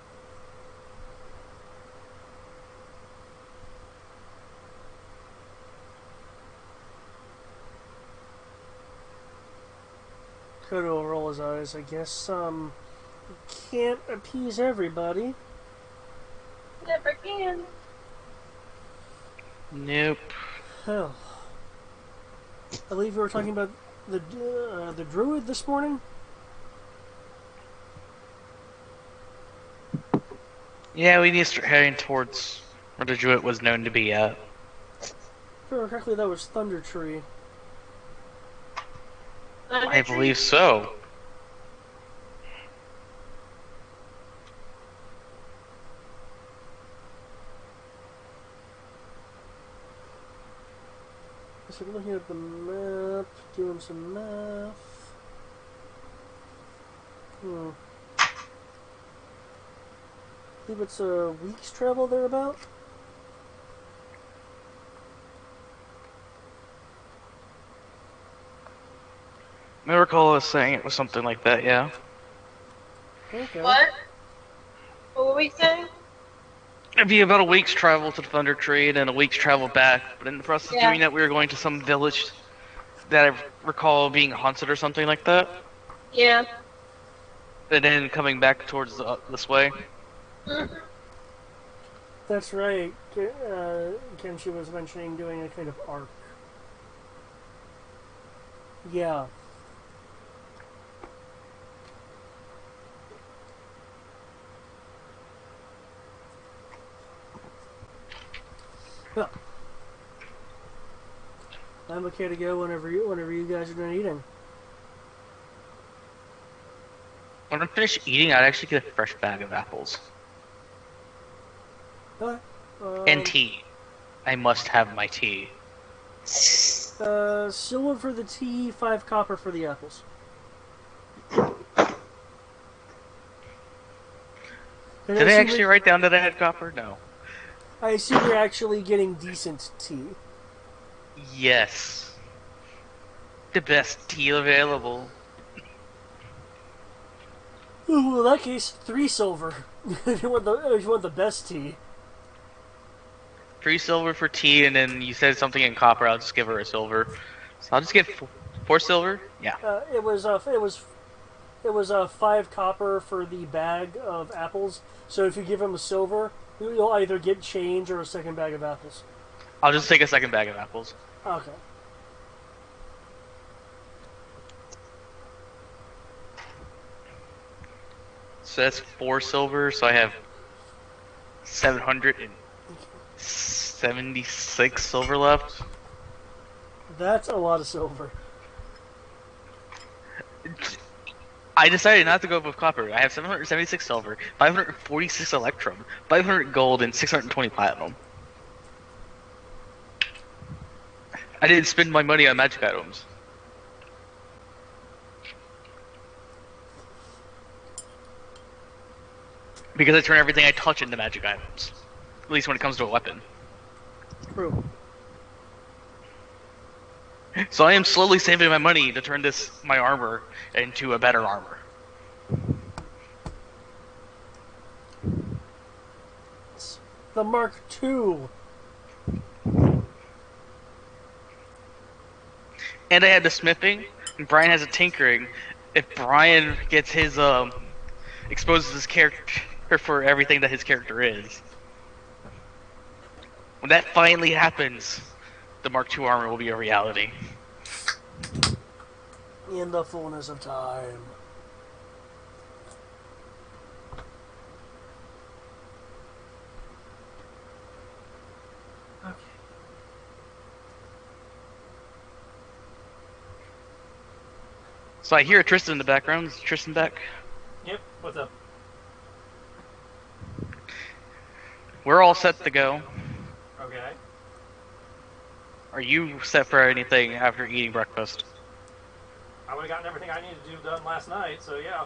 Kodo will roll his eyes. I guess can't appease everybody. Never can. Nope. Hell, I believe we were talking about the druid this morning. Yeah, we need to start heading towards where the druid was known to be at. If I remember correctly, that was Thunder Tree. I believe so. So we're looking at the map, doing some math. I believe it's a week's travel thereabout. I recall us saying it was something like that, yeah. Okay. What? What were we saying? It'd be about a week's travel to the Thunder Tree and then a week's travel back. But in the process of doing that, we were going to some village that I recall being haunted or something like that. Yeah. And then coming back towards this way. That's right. Kenshi was mentioning doing a kind of arc. Yeah. Well, I'm okay to go whenever you guys are done eating. When I'm finished eating, I'd actually get a fresh bag of apples. Okay. And tea. I must have my tea. Silver for the tea, 5 copper for the apples. Did I actually write down that I had copper? No. I assume you're actually getting decent tea. Yes. The best tea available. Well, in that case, 3 silver. if you want the best tea. 3 silver for tea, and then you said something in copper. I'll just give her a silver. So I'll just get 4 silver. Yeah. It was 5 copper for the bag of apples. So if you give him a silver, you'll either get change or a second bag of apples. I'll just take a second bag of apples. Okay. So that's 4 silver. So I have 776 silver left. That's a lot of silver. I decided not to go with copper. I have 776 silver, 546 electrum, 500 gold, and 620 platinum. I didn't spend my money on magic items. Because I turn everything I touch into magic items. At least when it comes to a weapon. True. So I am slowly saving my money to turn my armor into a better armor. The Mark II. And I had the smithing, and Brian has a tinkering. If Brian gets his exposes his character for everything that his character is. When that finally happens, the Mark II armor will be a reality. In the fullness of time. Okay. So I hear Tristan in the background. Is Tristan back? Yep. What's up? We're all set to go. Okay. Are you set for anything after eating breakfast? I would have gotten everything I needed to do done last night, so yeah.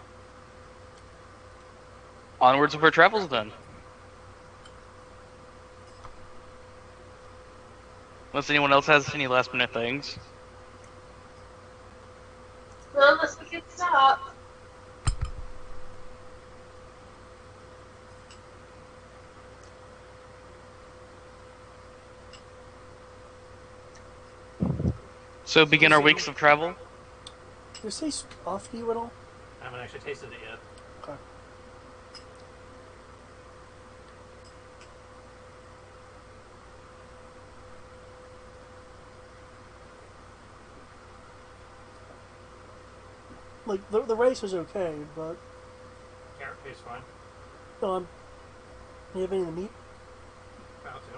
Onwards with our travels then. Unless anyone else has any last minute things. Well, unless we can stop. So begin our weeks of travel. Did it taste off to you at all? I haven't actually tasted it yet. Okay. Like, the rice was okay, but... Carrot tastes fine. Do you have any of the meat? About to.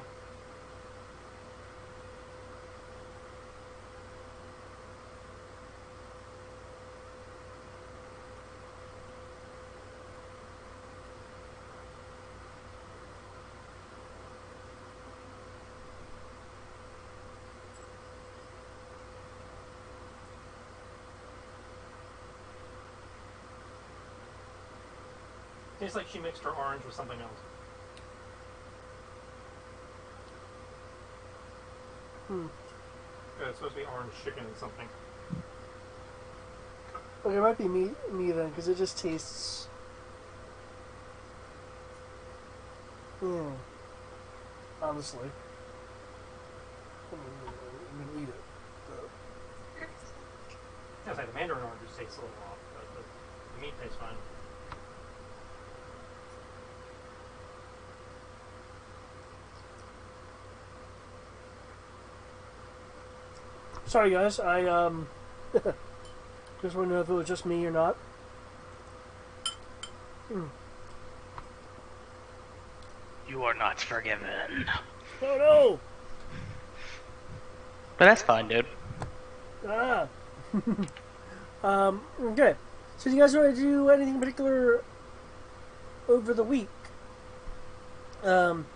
Tastes like she mixed her orange with something else. It's supposed to be orange chicken and something. Okay, it might be me then, because it just tastes... Yeah. Honestly. I'm gonna eat it. I was like, the mandarin orange just tastes a little off, but the meat tastes fine. Sorry guys, I just want to know if it was just me or not. You are not forgiven. Oh no! But that's fine, dude. Ah. Okay. So do you guys want to do anything in particular over the week? Um,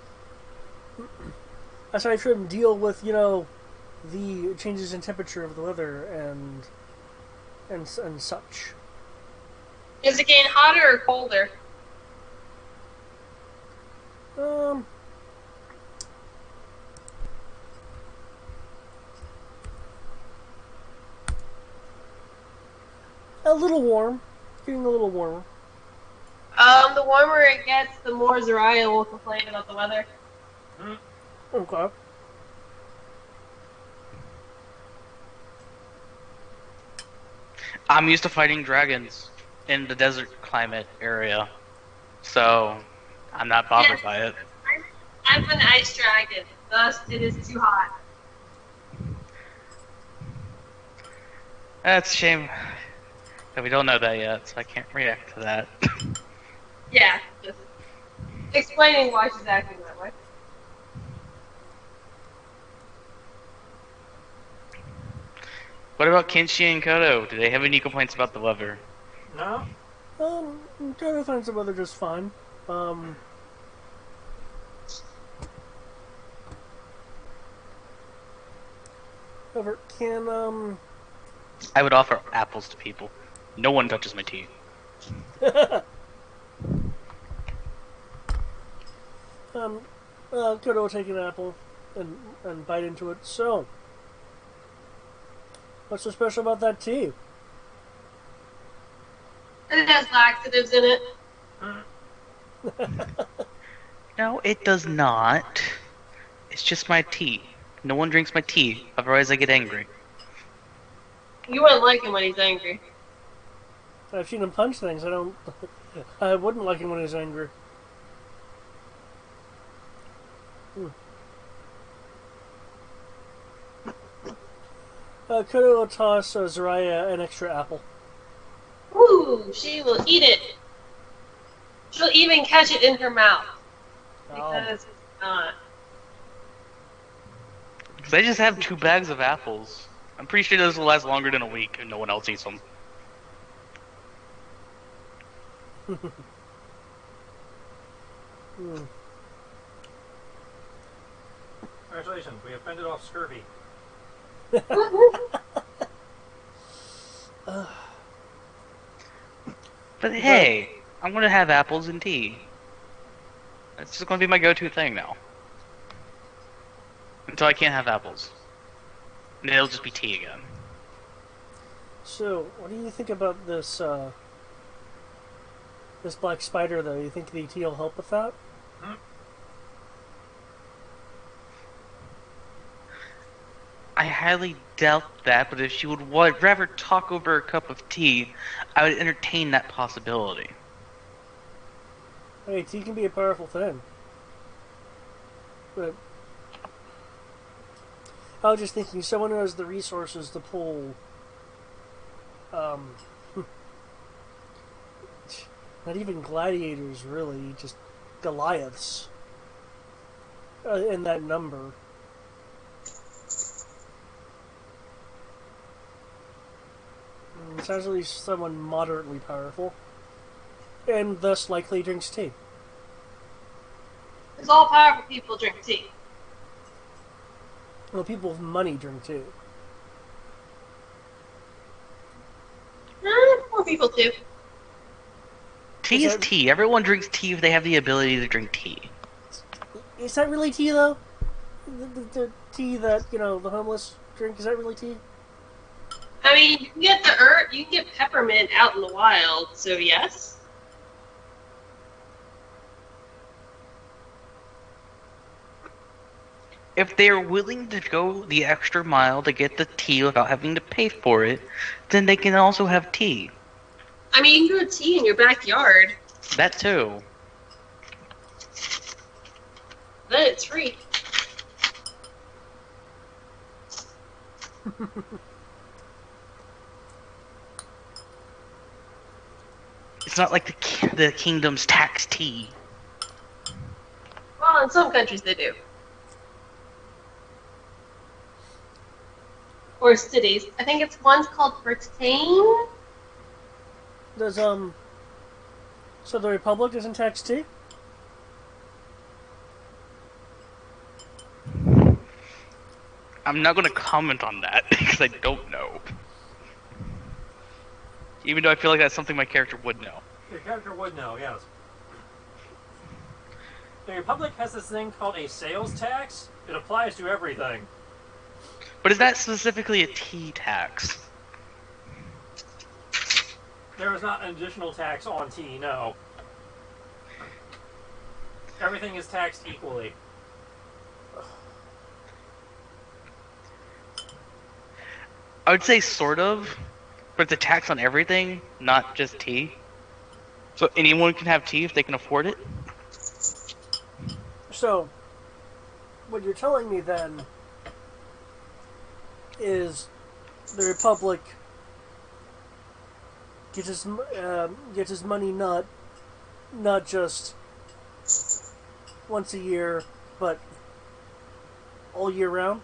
aside from deal with, the changes in temperature of the weather and such. Is it getting hotter or colder? Um, a little warm. Getting a little warmer. The warmer it gets, the more Zariah will complain about the weather. Okay. I'm used to fighting dragons in the desert climate area, so I'm not bothered Yes, by it. I'm an ice dragon, thus it is too hot. That's a shame that we don't know that yet, so I can't react to that. Yeah, just explaining why she's acting that way. What about Kenshi and Kodo? Do they have any complaints about the weather? No? I'm trying to find some weather just fine. However, I would offer apples to people. No one touches my tea. Kodo will take an apple and bite into it. So, what's so special about that tea? It has laxatives in it. No, it does not. It's just my tea. No one drinks my tea, otherwise I get angry. You wouldn't like him when he's angry. I've seen him punch things. I wouldn't like him when he's angry. Kodo will toss Zariah an extra apple. Ooh, she will eat it. She'll even catch it in her mouth. Because it's not. Because I just have 2 bags of apples. I'm pretty sure those will last longer than a week and no one else eats them. Congratulations, we have fended off scurvy. But hey, I'm gonna have apples and tea. That's just gonna be my go-to thing now. Until I can't have apples. And it'll just be tea again. So, what do you think about this this black spider, though? You think the tea will help with that? I highly doubt that, but if she would rather talk over a cup of tea, I would entertain that possibility. Hey, tea can be a powerful thing. But I was just thinking, someone who has the resources to pull, not even gladiators, really, just Goliaths in that number. Sounds at least someone moderately powerful, and thus likely drinks tea. Because all powerful people drink tea. Well, people with money drink tea. Poor people too. Tea is tea. Everyone drinks tea if they have the ability to drink tea. Is that really tea, though? The tea that, the homeless drink, is that really tea? I mean, you can get the herb, you can get peppermint out in the wild, so yes. If they're willing to go the extra mile to get the tea without having to pay for it, then they can also have tea. I mean, you can grow tea in your backyard. That too. Then it's free. It's not like the kingdom's tax tea. Well, in some countries they do. or cities. I think it's one's called Britain. Does so the Republic doesn't tax tea? I'm not going to comment on that because I don't know. Even though I feel like that's something my character would know. Your character would know, yes. The Republic has this thing called a sales tax. It applies to everything. But is that specifically a tea tax? There is not an additional tax on tea, no. Everything is taxed equally. I would say sort of, but it's a tax on everything, not just tea. So anyone can have tea if they can afford it? So, what you're telling me then is the Republic gets his money not just once a year, but all year round?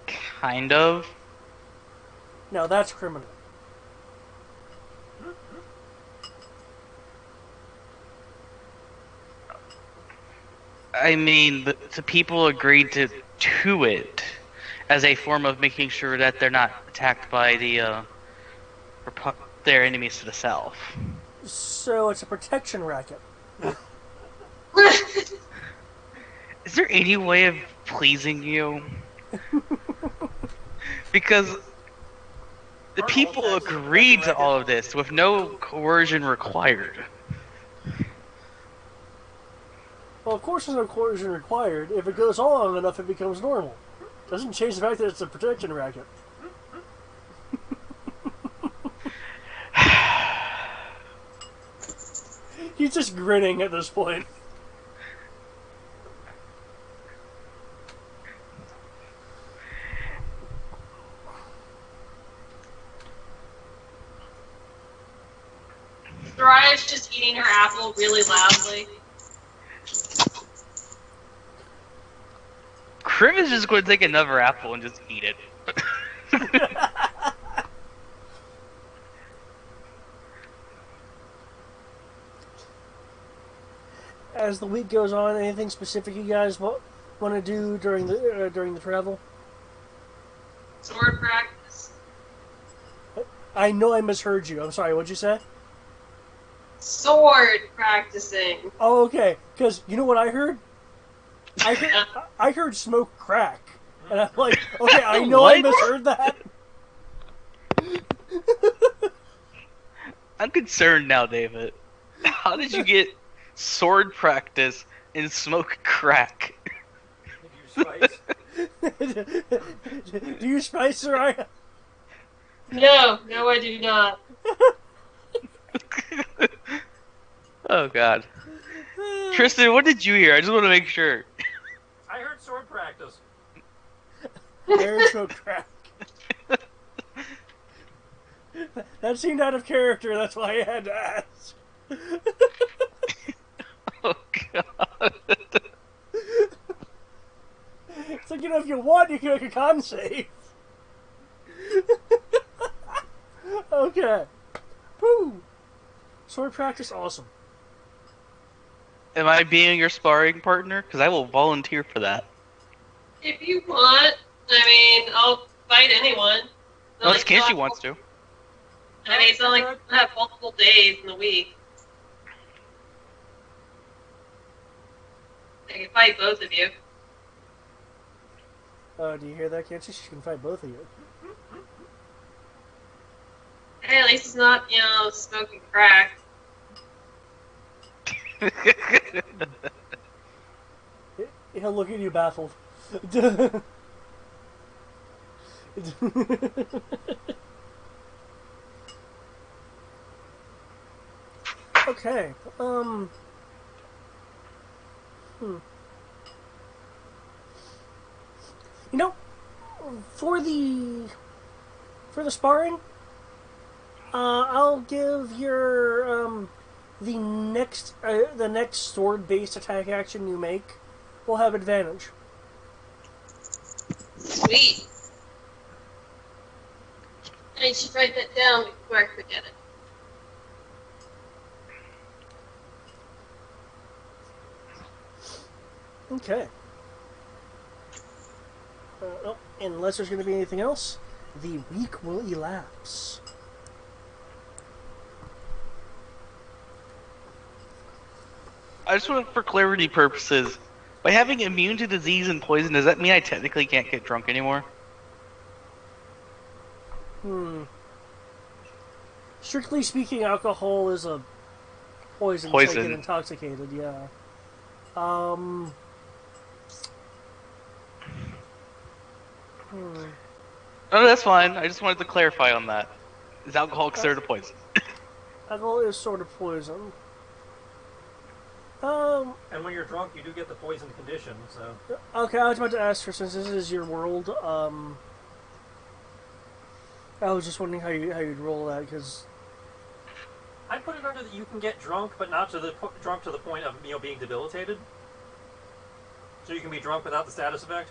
Kind of. Now that's criminal. I mean, the people agreed to it as a form of making sure that they're not attacked by their enemies to the south. So it's a protection racket. Is there any way of pleasing you? Because the people agreed to all of this with no coercion required. Well, of course there's no coercion required. If it goes on long enough, it becomes normal. Doesn't change the fact that it's a protection racket. He's just grinning at this point. Soraya's just eating her apple really loudly. Krim is just going to take another apple and just eat it. As the week goes on, anything specific you guys want to do during the travel? Sword practice. I know I misheard you. I'm sorry. What'd you say? Sword practicing. Oh, okay. Because you know what I heard? I heard smoke crack, and I'm like, okay, I know I misheard that. I'm concerned now, David. How did you get sword practice and smoke crack? Did you spice? Do you spice, Soraya? No, I do not. Oh God, Tristan, what did you hear? I just want to make sure. I heard sword practice. I heard smoke crack. That seemed out of character. That's why I had to ask. Oh God. It's like, if you want, you can make a con save. Okay. Woo. Sword practice, awesome. Am I being your sparring partner? Because I will volunteer for that. If you want, I mean, I'll fight anyone. Unless Kenshi wants to. I mean, it's not like I have multiple days in the week. I can fight both of you. Do you hear that, Kenshi? She can fight both of you. Hey, at least it's not, smoking crack. He'll look at you baffled. Okay. For the sparring, I'll give your the next sword-based attack action you make will have advantage. Sweet. I should write that down before I forget it. Okay. Oh, unless there's going to be anything else, the week will elapse. I just want, for clarity purposes, by having immune to disease and poison, does that mean I technically can't get drunk anymore? Strictly speaking, alcohol is a poison. So I get Poison. intoxicated, yeah. No, that's fine. I just wanted to clarify on that. Is alcohol considered a poison? Alcohol is sort of poison. And when you're drunk, you do get the poison condition. So Okay, I was about to ask for, since this is your world, I was just wondering how you'd roll that, because I put it under that you can get drunk, but not to the drunk to the point of being debilitated. So you can be drunk without the status effect.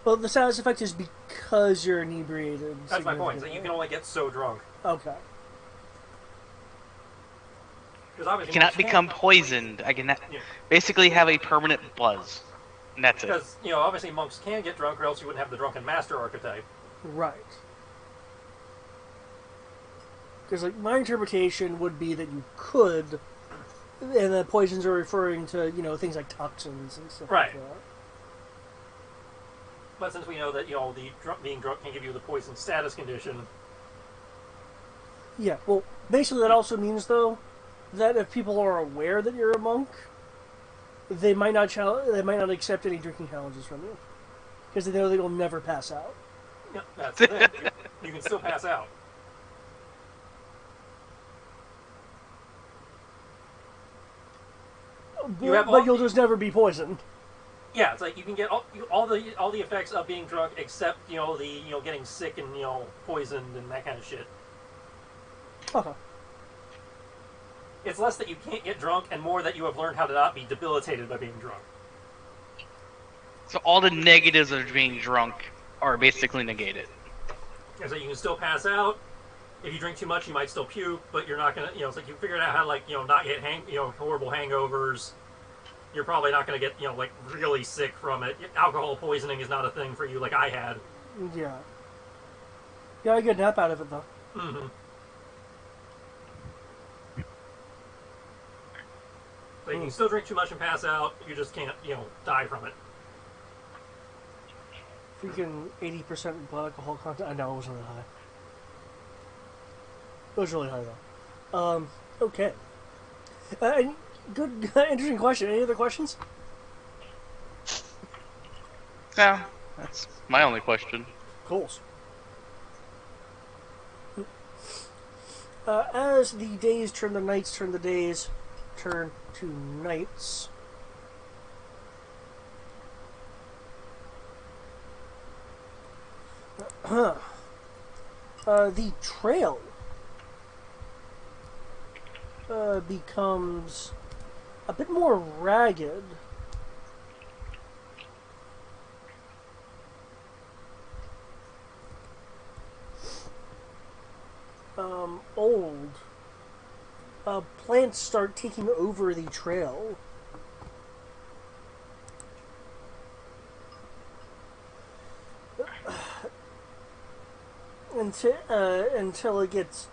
well, the status effect is because you're inebriated. That's my point. So you can only get so drunk. Okay. I cannot become poisoned. I can basically have a permanent buzz. And that's it. Because, obviously monks can get drunk, or else you wouldn't have the drunken master archetype. Right. Because, like, my interpretation would be that you could, and the poisons are referring to, things like toxins and stuff Right. like that. But since we know that, being drunk can give you the poison status condition. Yeah, well, basically that also means, though, that if people are aware that you're a monk, they might not accept any drinking challenges from you. Because they know they'll never pass out. Yeah, that's the thing. You can still pass out. But you'll just never be poisoned. Yeah, it's like you can get all the effects of being drunk, except the getting sick and poisoned and that kind of shit. Okay. It's less that you can't get drunk, and more that you have learned how to not be debilitated by being drunk. So all the negatives of being drunk are basically negated. And so you can still pass out. If you drink too much, you might still puke, but you're not gonna. It's like you figured out how to not get horrible hangovers. You're probably not gonna get really sick from it. Alcohol poisoning is not a thing for you like I had. Yeah. Yeah, I get a nap out of it, though. Mm-hmm. So you can still drink too much and pass out. You just can't, die from it. Freaking 80% blood alcohol content. I know it wasn't that high. It was really high, though. Okay. Good, interesting question. Any other questions? No, that's my only question. Cool. As the days turn to nights, turn to days, turn to nights. The trail becomes a bit more ragged. Old. Plants start taking over the trail. Until it gets...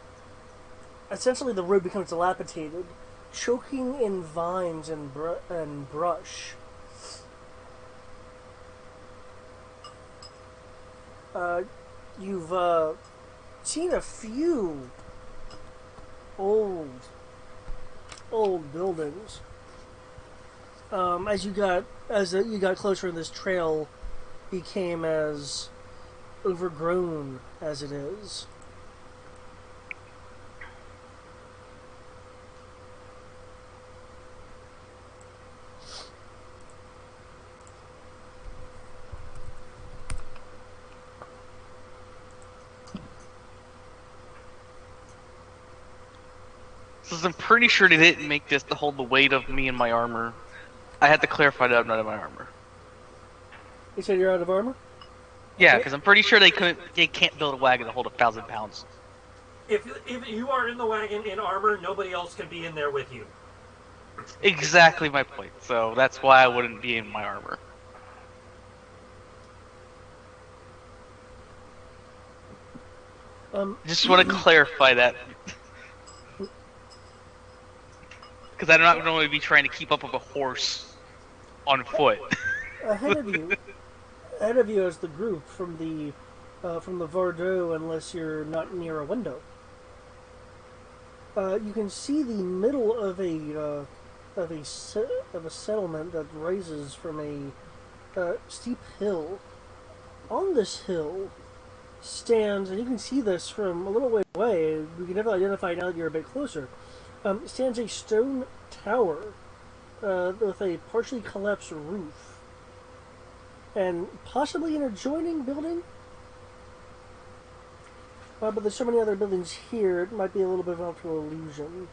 Essentially, the road becomes dilapidated, choking in vines and brush. You've seen a few old buildings. As you got closer, this trail became as overgrown as it is. Since I'm pretty sure they didn't make this to hold the weight of me and my armor, I had to clarify that I'm not in my armor. You said you're out of armor? Yeah, Okay. because I'm pretty sure they can't build a wagon to hold 1,000 pounds. If you are in the wagon in armor, nobody else can be in there with you. Exactly my point. So that's why I wouldn't be in my armor. Just want to clarify that. Because I'm not going to be trying to keep up with a horse on foot. ahead of you, is the group from the Vardo, unless you're not near a window. You can see the middle of a settlement that rises from a steep hill. On this hill stands, and you can see this from a little way away. We can definitely identify now that you're a bit closer. Stands a stone tower with a partially collapsed roof, and possibly an adjoining building. But there's so many other buildings here, it might be a little bit of an optical illusion.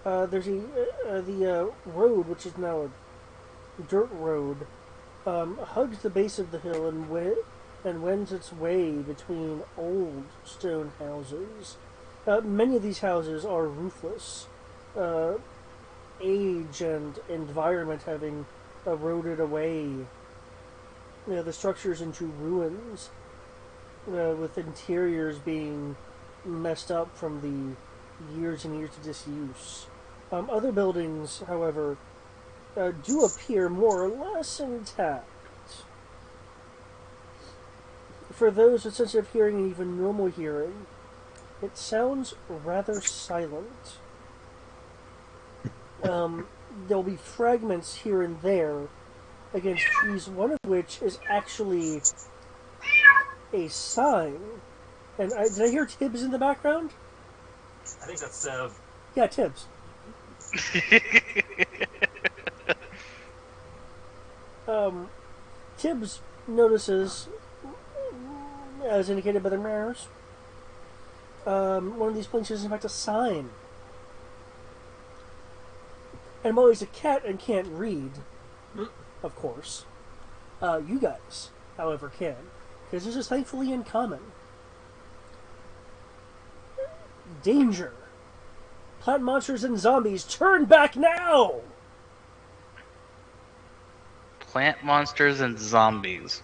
There's the road, which is now a dirt road, hugs the base of the hill and wends its way between old stone houses. Many of these houses are roofless, age and environment having eroded away the structures into ruins, with interiors being messed up from the years and years of disuse. Other buildings, however, do appear more or less intact. For those with sensitive hearing and even normal hearing, it sounds rather silent. There'll be fragments here and there against trees, one of which is actually a sign. And did I hear Tibbs in the background? I think that's Sev. Yeah, Tibbs. Tibbs notices, as indicated by the mirrors, one of these places is in fact a sign. And while he's a cat and can't read, of course, you guys, however, can. Because this is thankfully in common. Danger! Plant monsters and zombies, turn back now! Plant monsters and zombies.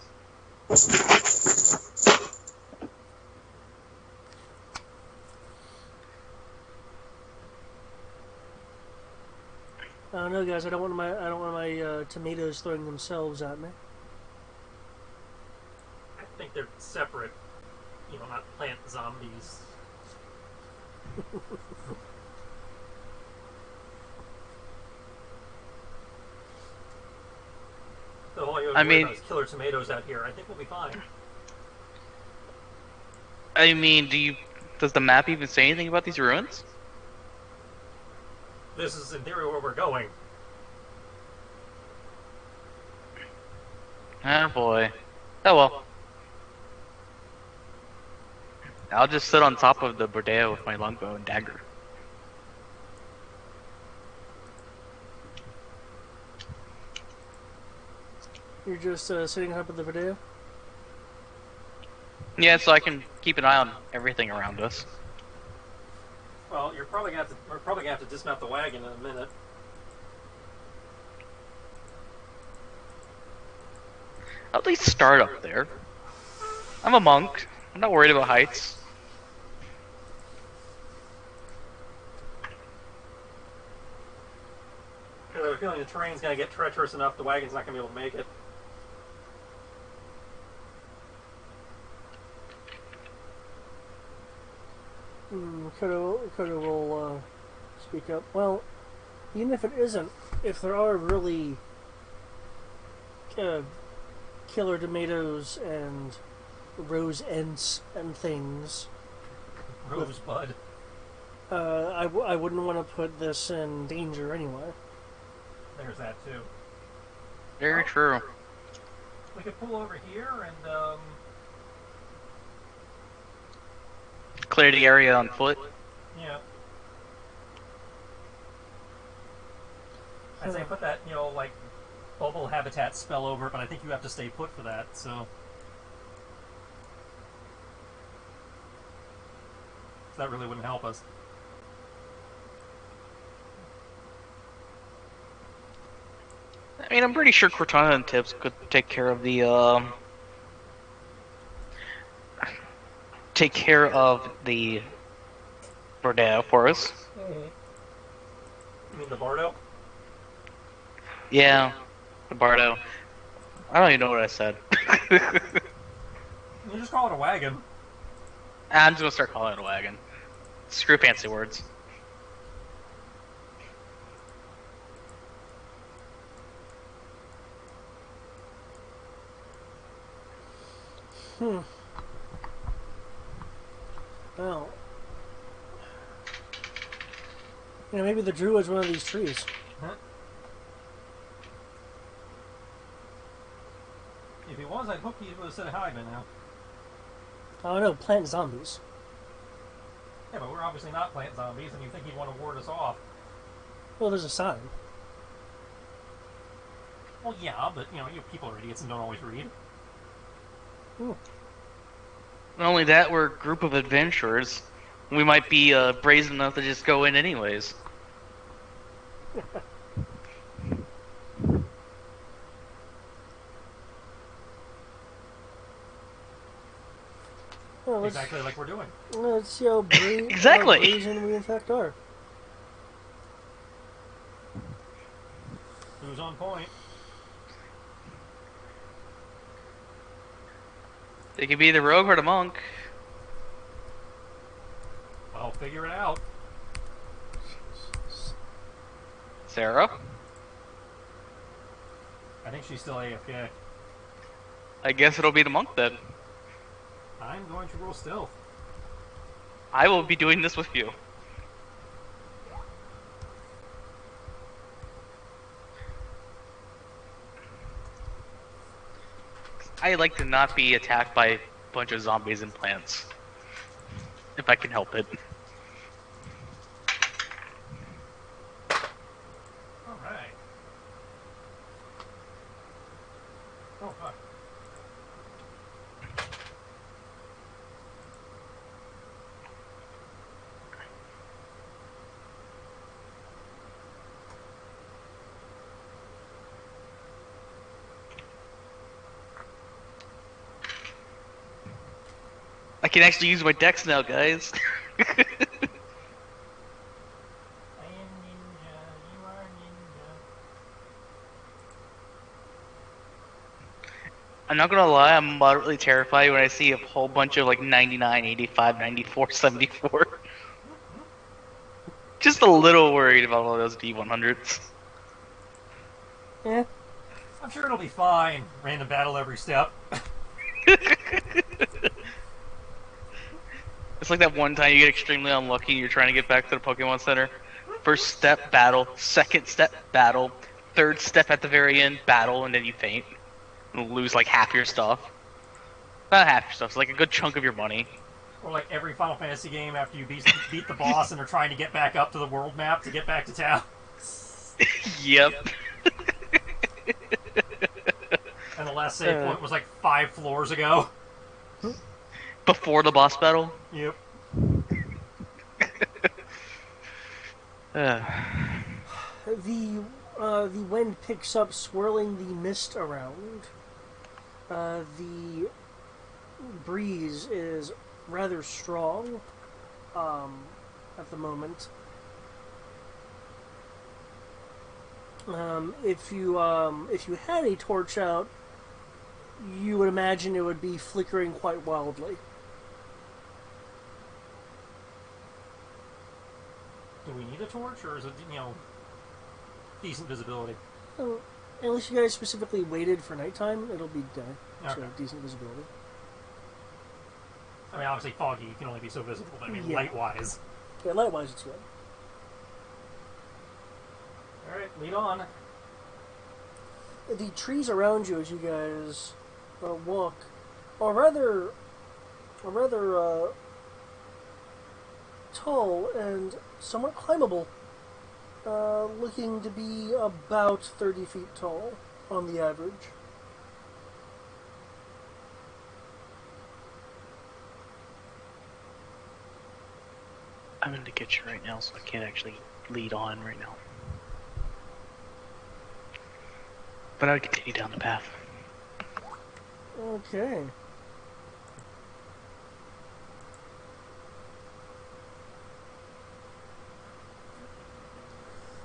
I don't know, guys. I don't want my tomatoes throwing themselves at me. I think they're separate. Not plant zombies. So all you have to worry about is killer tomatoes out here. I think we'll be fine. I mean, does the map even say anything about these ruins? This is in theory where we're going. Ah, boy. Oh well. I'll just sit on top of the Bordeo with my longbow and dagger. You're just sitting up at the video? Yeah, so I can keep an eye on everything around us. Well, we're probably gonna have to dismount the wagon in a minute. I'll at least start up there. I'm a monk. I'm not worried about heights. I have a feeling the terrain's gonna get treacherous enough. The wagon's not gonna be able to make it. Kodo will speak up. Well, even if it isn't, if there are really killer tomatoes and rose ents and things, Rosebud. I wouldn't want to put this in danger anyway. There's that too. Very true. We could pull over here and Clear the area on foot. yeah. I'd say put that, like, bubble habitat spell over it, but I think you have to stay put for that, so. that really wouldn't help us. I mean, I'm pretty sure Cortana and Tips could take care of the Rodeo for us. You mean the Bardo? Yeah, the Bardo. I don't even know what I said. You just call it a wagon. I'm just gonna start calling it a wagon. Screw fancy words. Well, maybe the druid's one of these trees. Huh? If he was, I'd hope he would have said hi by now. I don't know, plant zombies. Yeah, but we're obviously not plant zombies, and you think he'd want to ward us off. Well, there's a sign. Well, yeah, but, you people are idiots and don't always read. Hmm. Not only that, we're a group of adventurers. We might be brazen enough to just go in anyways. Well, Exactly like we're doing. let's see how Exactly. how brazen we in fact are. Who's on point? They could be the rogue or the monk. Well, figure it out. Sarah? I think she's still AFK. I guess it'll be the monk then. I'm going to roll stealth. I will be doing this with you. I like to not be attacked by a bunch of zombies and plants. If I can help it. Alright. Oh, fuck. I can actually use my dex now, guys. I am ninja, you are ninja. I'm not gonna lie, I'm moderately terrified when I see a whole bunch of like 99, 85, 94, 74. Just a little worried about all those D100s. Yeah. I'm sure it'll be fine. Random battle every step. It's like that one time you get extremely unlucky and you're trying to get back to the Pokemon Center. First step, battle. Second step, battle. Third step at the very end, battle, and then you faint. And lose like half your stuff. Not half your stuff, it's like a good chunk of your money. Or like every Final Fantasy game after you beat the boss and are trying to get back up to the world map to get back to town. Yep. And the last save point was like 5 floors ago. Before the boss battle? Yep. The wind picks up, swirling the mist around. The breeze is rather strong at the moment. If you had a torch out, you would imagine it would be flickering quite wildly. Do we need a torch, or is it, decent visibility? Unless you guys specifically waited for nighttime, it'll be so Okay. decent visibility. I mean, obviously foggy, you can only be so visible, but I mean, Yeah. light-wise. Yeah, light-wise, it's good. Alright, lead on. The trees around you, as you guys walk, are rather tall and somewhat climbable, looking to be about 30 feet tall on the average. I'm in the kitchen right now, so I can't actually lead on right now. But I would continue down the path. Okay.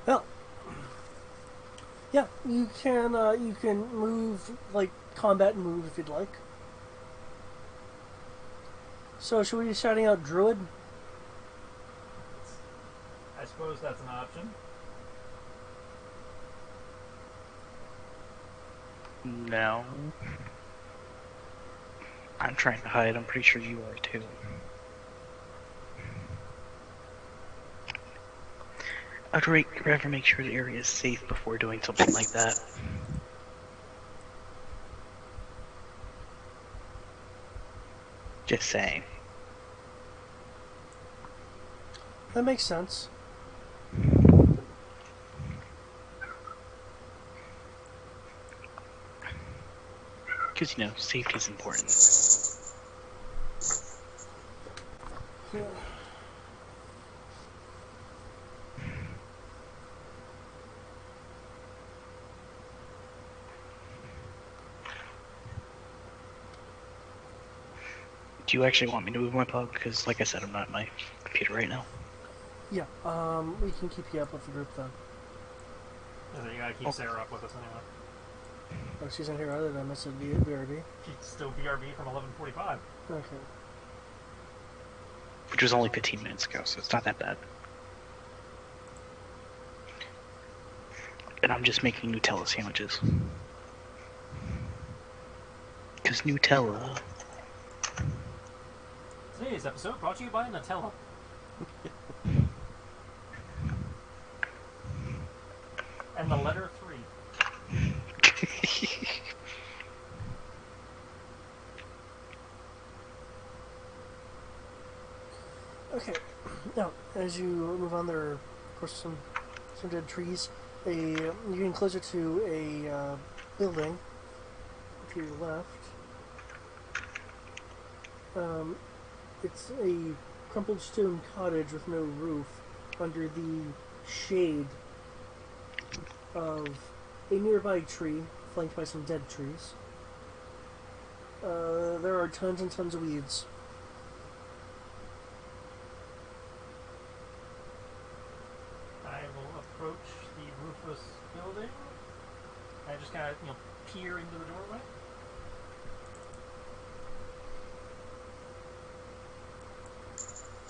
Well, yeah, you can move, like, combat move if you'd like. So should we be shouting out Druid? I suppose that's an option. No. I'm trying to hide. I'm pretty sure you are too. I'd rather make sure the area is safe before doing something like that. Just saying. That makes sense. Because, you know, safety is important. Yeah. Do you actually want me to move my pug? Because, like I said, I'm not at my computer right now. Yeah, we can keep you up with the group then. So you gotta keep Sarah up with us anyway. Oh, she's in here other than I missed it BRB. She's still BRB from 11:45. Okay. Which was only 15 minutes ago, so it's not that bad. And I'm just making Nutella sandwiches. Because Nutella... Today's episode brought to you by Nutella. And the letter 3. Okay. Now, as you move on, there are, of course, some dead trees. You're getting closer to a building to your left. It's a crumpled stone cottage with no roof under the shade of a nearby tree, flanked by some dead trees. There are tons and tons of weeds. I will approach the roofless building. I just kind of, peer into the doorway.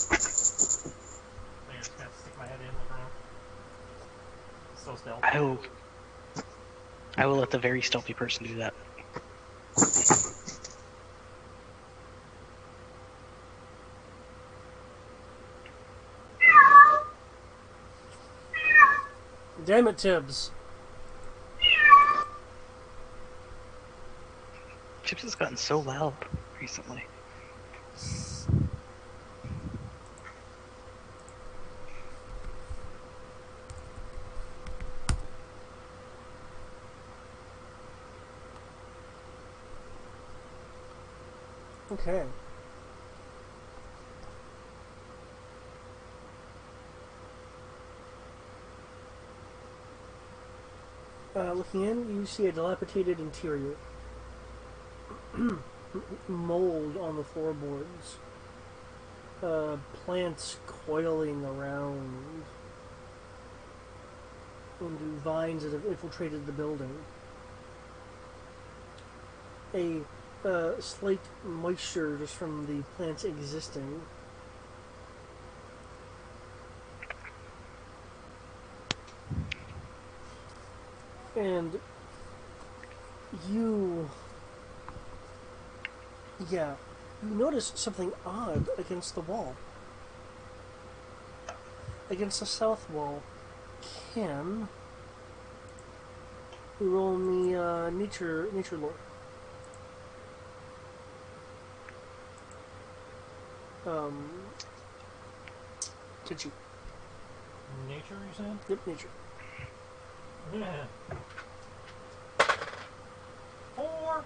I just kind of stick my head in, look around. Still stealth. I will let the very stealthy person do that. Damn it, Tibbs. Chips has gotten so loud recently. Okay. Looking in, you see a dilapidated interior. Mold on the floorboards. Plants coiling around. And vines that have infiltrated the building. A slight moisture just from the plants existing. And you notice something odd against the wall. Against the south wall. Can you roll me nature lore? Did you? Nature, you're saying? Yep, nature. Yeah. 4.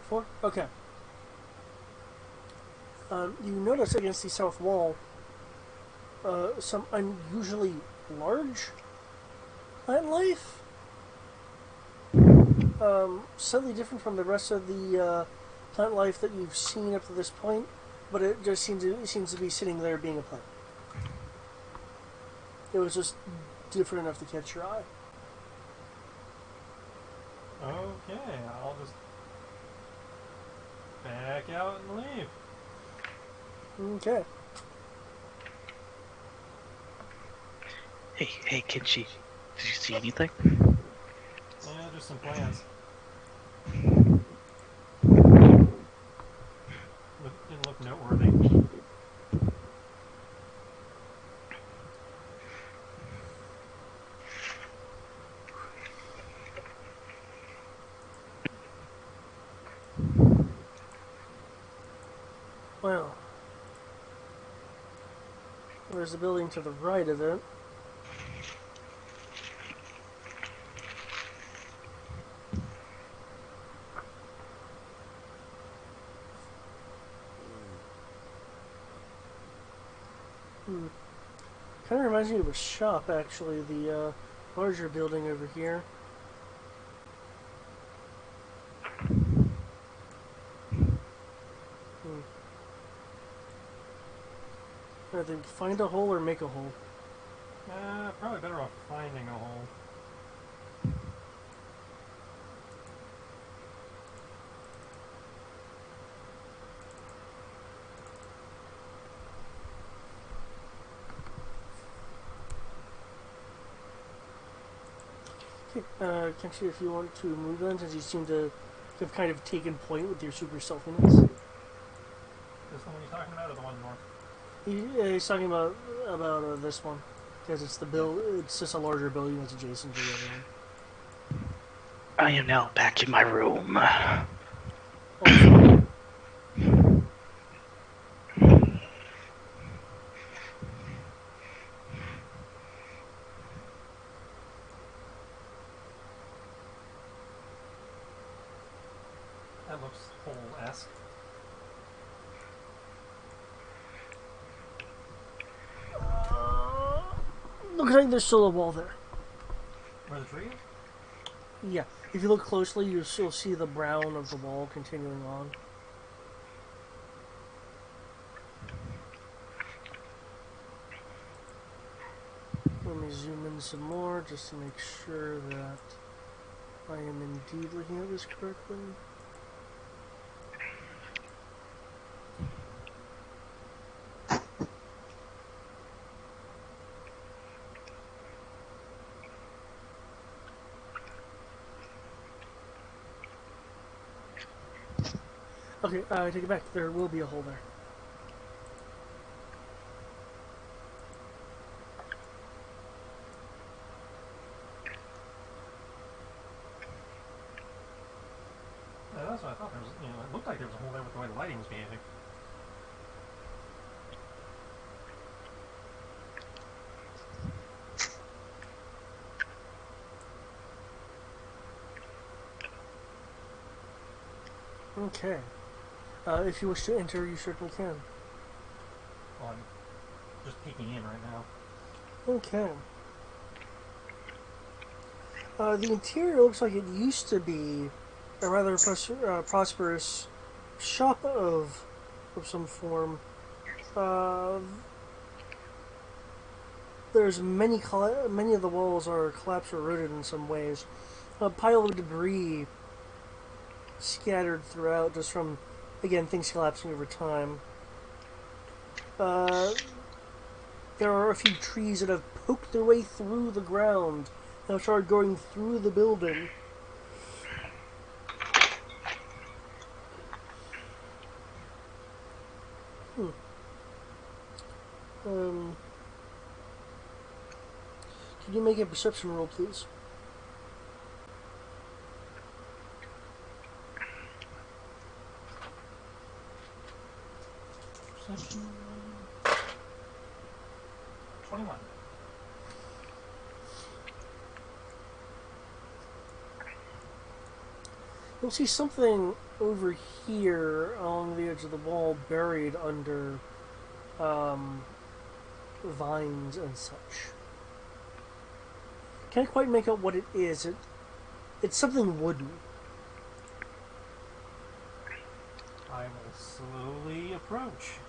4? Okay. You notice against the south wall some unusually large plant life. Slightly different from the rest of the plant life that you've seen up to this point, but it just seems to be sitting there being a plant. It was just different enough to catch your eye. Okay, I'll just back out and leave. Okay. Hey, Kinchi. Did you see anything? Yeah, just some plants. Didn't look noteworthy. Well, there's the building to the right of it. Kind of reminds me of a shop, actually. The larger building over here. I think find a hole or make a hole. Probably better off finding a hole. Okay, Kenshi, if you want to move then, since you seem to have kind of taken point with your super stealthiness. This one you're talking about, or the one north? He's talking about this one, because it's the it's just a larger building that's adjacent to the other one. I am now back in my room. Also, That looks hole-esque. looks like there's still a wall there. Where the tree is? Yeah, if you look closely, you'll still see the brown of the wall continuing on. Let me zoom in some more just to make sure that I am indeed looking at this correctly. Okay, I take it back. There will be a hole there. Yeah, that's what I thought. There was, it looked like there was a hole there with the way the lighting was behaving. Okay. If you wish to enter, you certainly can. Well, I'm just peeking in right now. Okay. The interior looks like it used to be a rather prosperous shop of some form. There's many of the walls are collapsed or rooted in some ways. A pile of debris scattered throughout just from, again, things collapsing over time. There are a few trees that have poked their way through the ground and have started going through the building. Can you make a perception roll, please? Perception. 21. You'll see something over here along the edge of the wall buried under vines and such. Can't quite make out what it is. It's something wooden. I will slowly approach.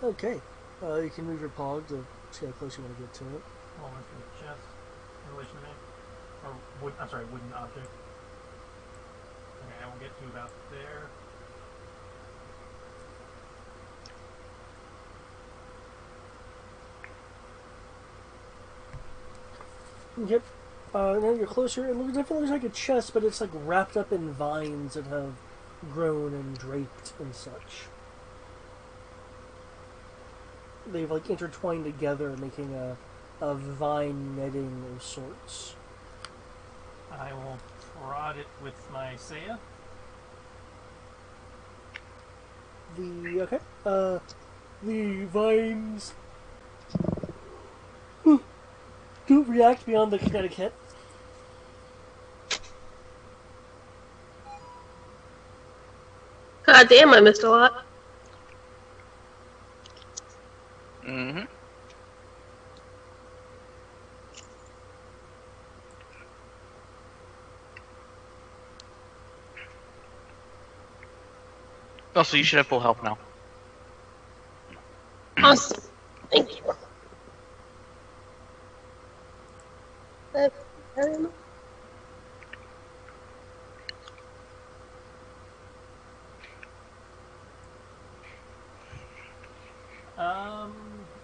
Okay. You can move your pog to see how close you want to get to it. Well, let's do chest in relation to me. Or wood, I'm sorry, wooden object. Okay, I will get to about there. Yep. Now you're closer. It definitely looks like a chest, but it's like wrapped up in vines that have grown and draped and such. They've like intertwined together, making a vine netting of sorts. I will prod it with my Seiya. The vines don't react beyond the kinetic hit. God damn, I missed a lot. Mm-hmm. Oh, so you should have full health now. Awesome. Thank you.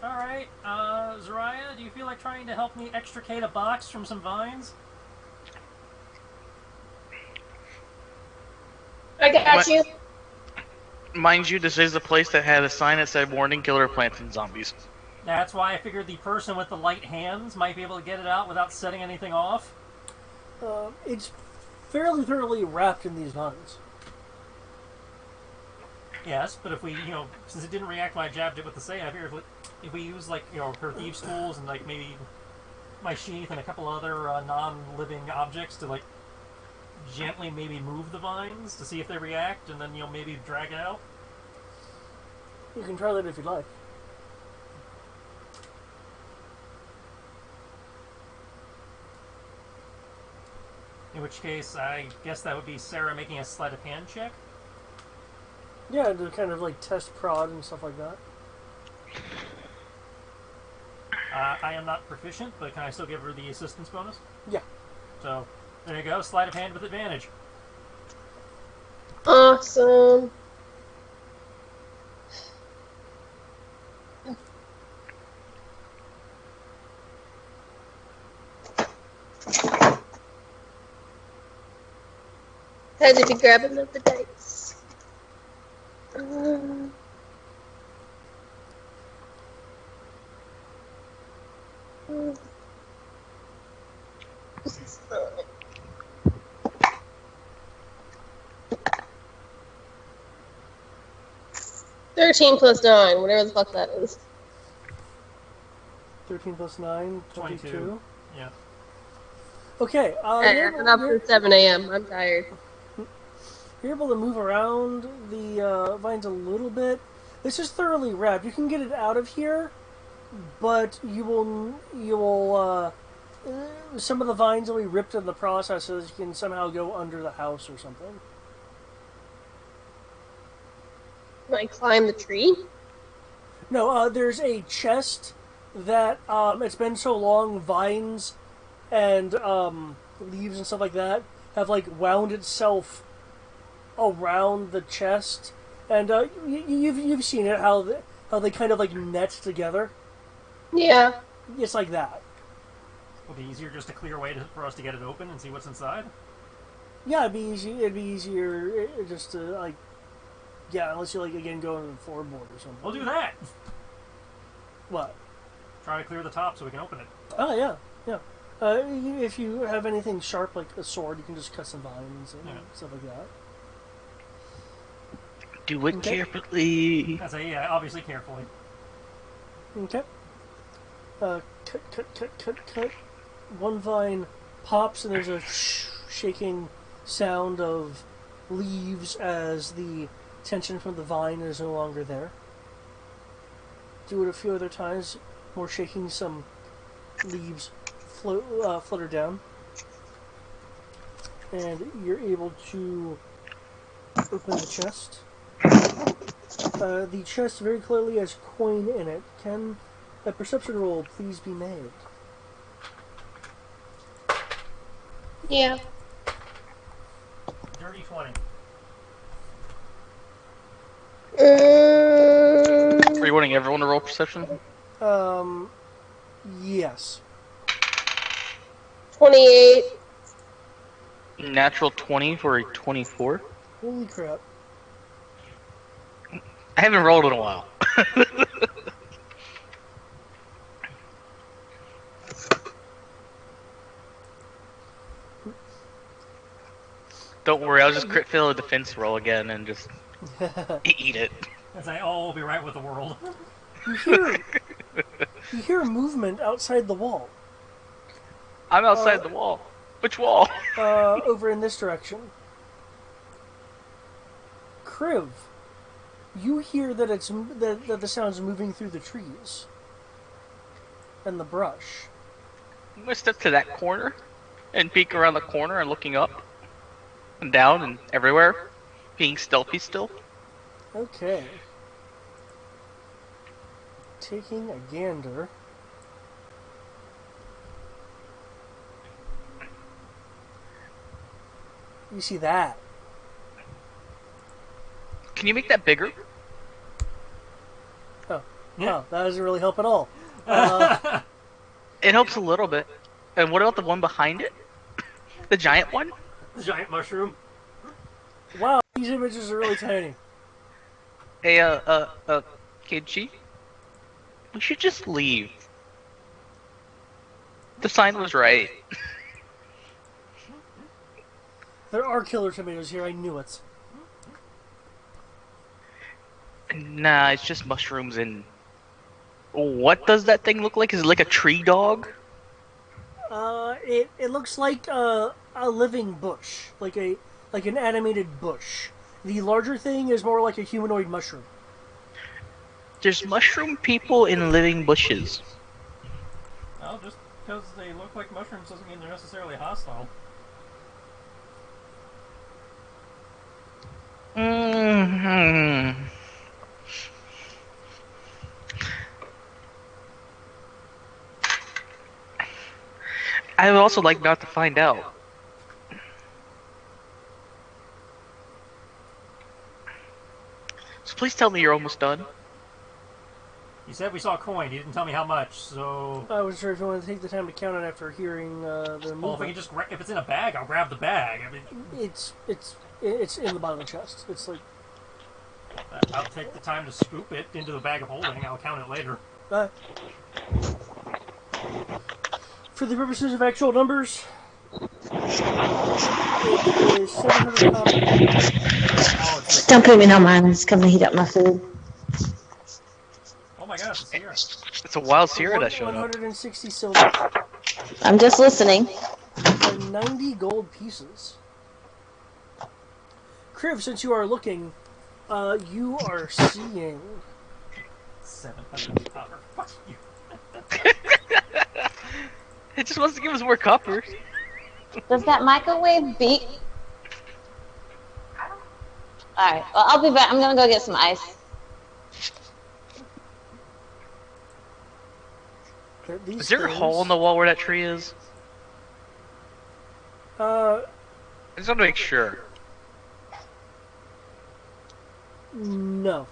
Alright. Zariah, do you feel like trying to help me extricate a box from some vines? I got you. Mind you, this is a place that had a sign that said "Warning: Killer Plants and Zombies." That's why I figured the person with the light hands might be able to get it out without setting anything off. It's fairly thoroughly wrapped in these vines. Yes, but if we, since it didn't react when I jabbed it with the Seiya, I figured if we use, like, her thieves' tools and, like, maybe my sheath and a couple other non-living objects to, like, gently maybe move the vines to see if they react, and then, maybe drag it out. You can try that if you'd like. In which case, I guess that would be Sarah making a sleight of hand check. Yeah, to kind of like test prod and stuff like that. I am not proficient, but can I still give her the assistance bonus? Yeah. So, there you go, sleight of hand with advantage. Awesome. Had to be grabbing up the dice. This is not. 13 plus 9, whatever the fuck that is. 13 plus 9, 22. Yeah. Okay, I've been up since 7 a.m. I'm tired. You're able to move around the vines a little bit. This is thoroughly wrapped. You can get it out of here, but you will some of the vines will be ripped in the process, so that you can somehow go under the house or something. Can I climb the tree? No, there's a chest that it's been so long, vines and leaves and stuff like that have like wound itself around the chest, and you've seen it how they kind of like net together. Yeah. It's like that. Would it be easier just to clear a way for us to get it open and see what's inside? Yeah, it'd be easy. It'd be easier just to like, yeah, unless you like again go into the floorboard or something. We'll do that. What? Try to clear the top so we can open it. Oh yeah, yeah. If you have anything sharp like a sword, you can just cut some vines and stuff like that. Do it carefully. I say, yeah, obviously carefully. Okay. Cut. one vine pops and there's a shaking sound of leaves as the tension from the vine is no longer there. Do it a few other times, more shaking, some leaves flutter down. And you're able to open the chest. The chest very clearly has coin in it. Can a perception roll please be made? Yeah. Dirty 20. Are you wanting everyone to roll perception? Yes. 28. Natural 20 for a 24. Holy crap. I haven't rolled in a while. Don't worry, I'll just crit fail a defense roll again and just eat it. And say, oh, we'll be right with the world. You hear movement outside the wall. I'm outside the wall. Which wall? Over in this direction. Kriv, you hear that that the sound's moving through the trees and the brush. I'm gonna step to that corner and peek around the corner and looking up and down and everywhere, being stealthy still. Okay. Taking a gander. You see that? Can you make that bigger? Oh, Yeah. oh, that doesn't really help at all. It helps a little bit. And what about the one behind it? The giant one? The giant mushroom. Wow, these images are really tiny. Hey, Kid we should just leave. The sign was right. There are killer tomatoes here, I knew it. Nah, it's just mushrooms and... What does that thing look like? Is it like a tree dog? It looks like a living bush, like an animated bush. The larger thing is more like a humanoid mushroom. There's mushroom people in living bushes. Well, just because they look like mushrooms doesn't mean they're necessarily hostile. Mm-hmm. I would also like not to find out. So please tell me you're almost done. You said we saw a coin. You didn't tell me how much, so... I wasn't sure if you wanted to take the time to count it after hearing the movement. Well, if we can just... If it's in a bag, I'll grab the bag. I mean... It's in the bottom of the chest. It's like... I'll take the time to scoop it into the bag of holding. I'll count it later. For the purposes of actual numbers, it is 700 copper. Don't put me on mine. It's coming to heat up my food. Oh my gosh, it's here. It's a wild Sierra that showed up. 160 silver. I'm just listening. And 90 gold pieces. Kriv, since you are looking, you are seeing... 700 copper. Fuck you. It just wants to give us more copper. Does that microwave beep? Alright, well, I'll be back. I'm gonna go get some ice. Is there a hole in the wall where that tree is? I just want to make sure. No.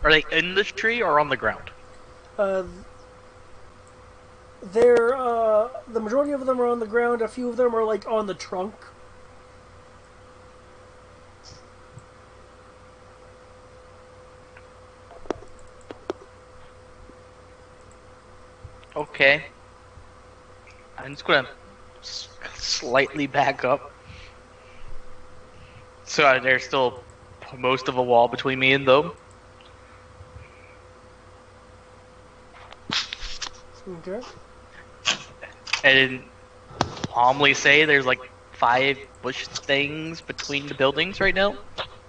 Are they in this tree or on the ground? The majority of them are on the ground. A few of them are like on the trunk. Okay. I'm just gonna slightly back up. So there's still most of a wall between me and them. Mm-hmm. Okay. and calmly say there's like 5 bush things between the buildings right now.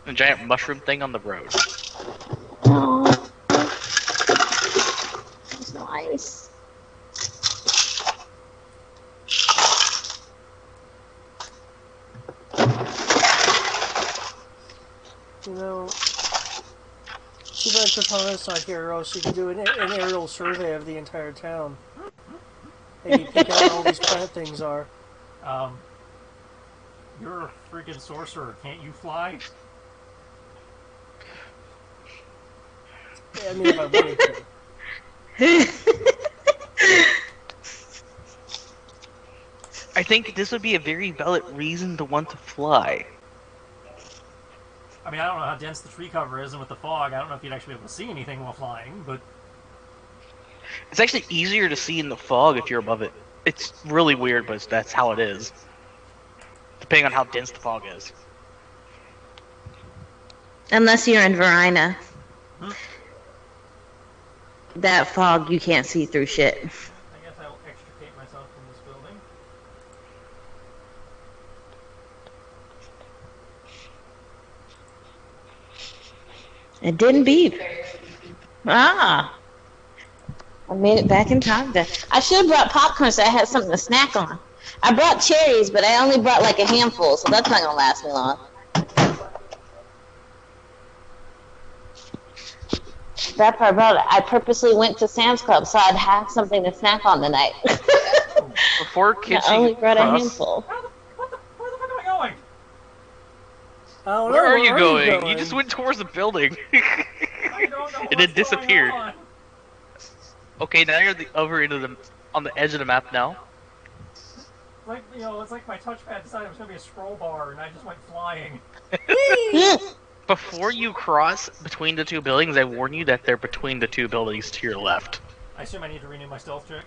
A giant mushroom thing on the road. Oh, that's nice. You know, too bad Katana's not here, or else you could do an aerial survey of the entire town. Maybe pick out where all these plant things are. You're a freaking sorcerer. Can't you fly? I mean, if I wanted to. I think this would be a very valid reason to want to fly. I mean, I don't know how dense the tree cover is, and with the fog, I don't know if you'd actually be able to see anything while flying, but... It's actually easier to see in the fog if you're above it. It's really weird, but that's how it is. Depending on how dense the fog is. Unless you're in Verina. Hmm? That fog, you can't see through shit. I guess I'll extricate myself from this building. It didn't beep. Ah. I made it back in time. I should have brought popcorn so I had something to snack on. I brought cherries, but I only brought like a handful, so that's not going to last me long. That part about it. I purposely went to Sam's Club so I'd have something to snack on tonight. Before I kids only brought a cross, handful. Where the fuck am I going? I don't know, where are you going? You just went towards the building. I don't know It what's disappeared. going on. Okay, now you're on the edge of the map now. Like, you know, it's like my touchpad decided it was going to be a scroll bar, and I just went flying. Before you cross between the 2 buildings, I warn you that they're between the 2 buildings to your left. I assume I need to renew my stealth check.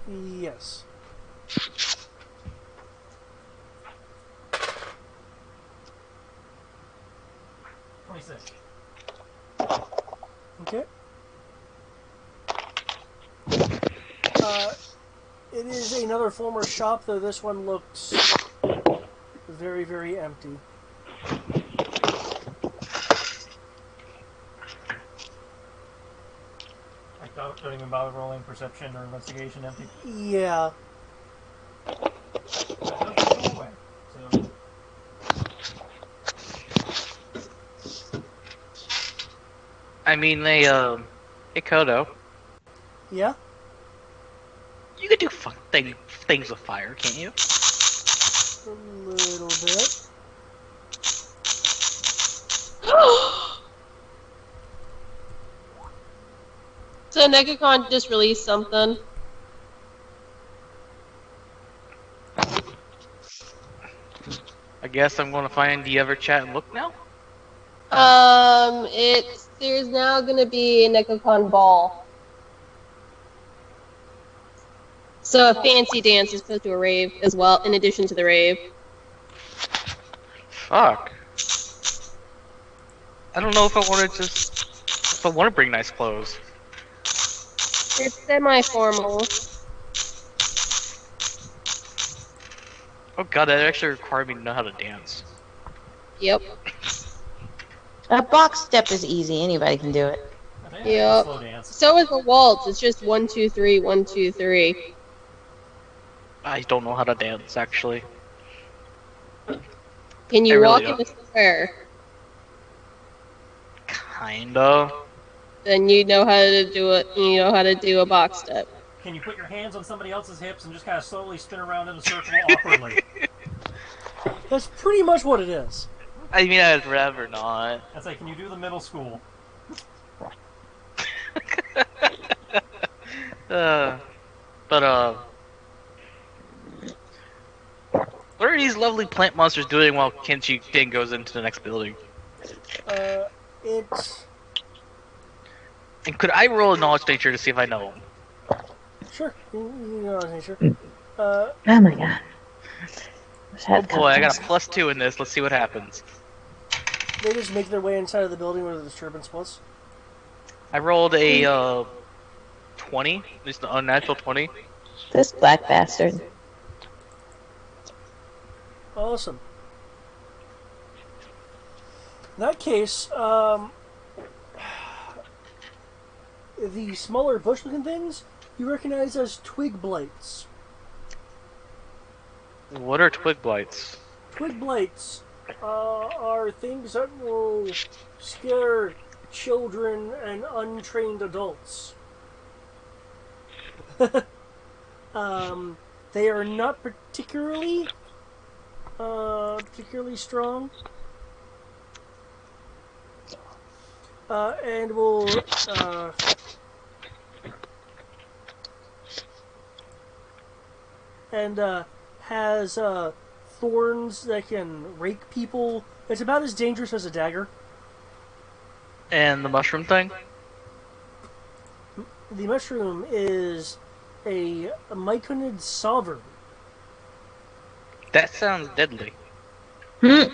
Yes. Okay. It is another former shop, though this one looks very, very empty. I don't even bother rolling perception or investigation empty. Yeah. Doorway, so. I mean, hey Kodo, Yeah? you can do fun things with fire, can't you? A little bit. So Negacon just released something. I guess I'm gonna find the other chat and look now? There's now gonna be a Negacon ball. So a fancy dance is supposed to a rave as well, in addition to the rave. Fuck. I don't know if I want to if I want to bring nice clothes. It's semi-formal. Oh god, that actually required me to know how to dance. Yep. A box step is easy. Anybody can do it. I think Yep. slow dance. So is the waltz. It's just 1, 2, 3, 1, 2, 3. I don't know how to dance, actually. Can I you really walk don't. in the square? Kinda. Then you know how to do it. You know how to do a box step. Can you put your hands on somebody else's hips and just kind of slowly spin around in a circle awkwardly? That's pretty much what it is. I mean, I'd rather not. That's like, can you do the middle school? What are these lovely plant monsters doing while Kenshi Ding goes into the next building? It's... And could I roll a knowledge nature to see if I know them? Sure. You know, nature. Oh my god. Oh boy, I got a +2 in this. Let's see what happens. They just make their way inside of the building where the disturbance was. I rolled a 20, at least the unnatural 20. This black bastard. Awesome. In that case, the smaller bush-looking things you recognize as twig blights. What are twig blights? Twig blights are things that will scare children and untrained adults. They are not particularly strong, and will has thorns that can rake people. It's about as dangerous as a dagger. And the mushroom thing? The mushroom is a myconid sovereign. That sounds deadly. You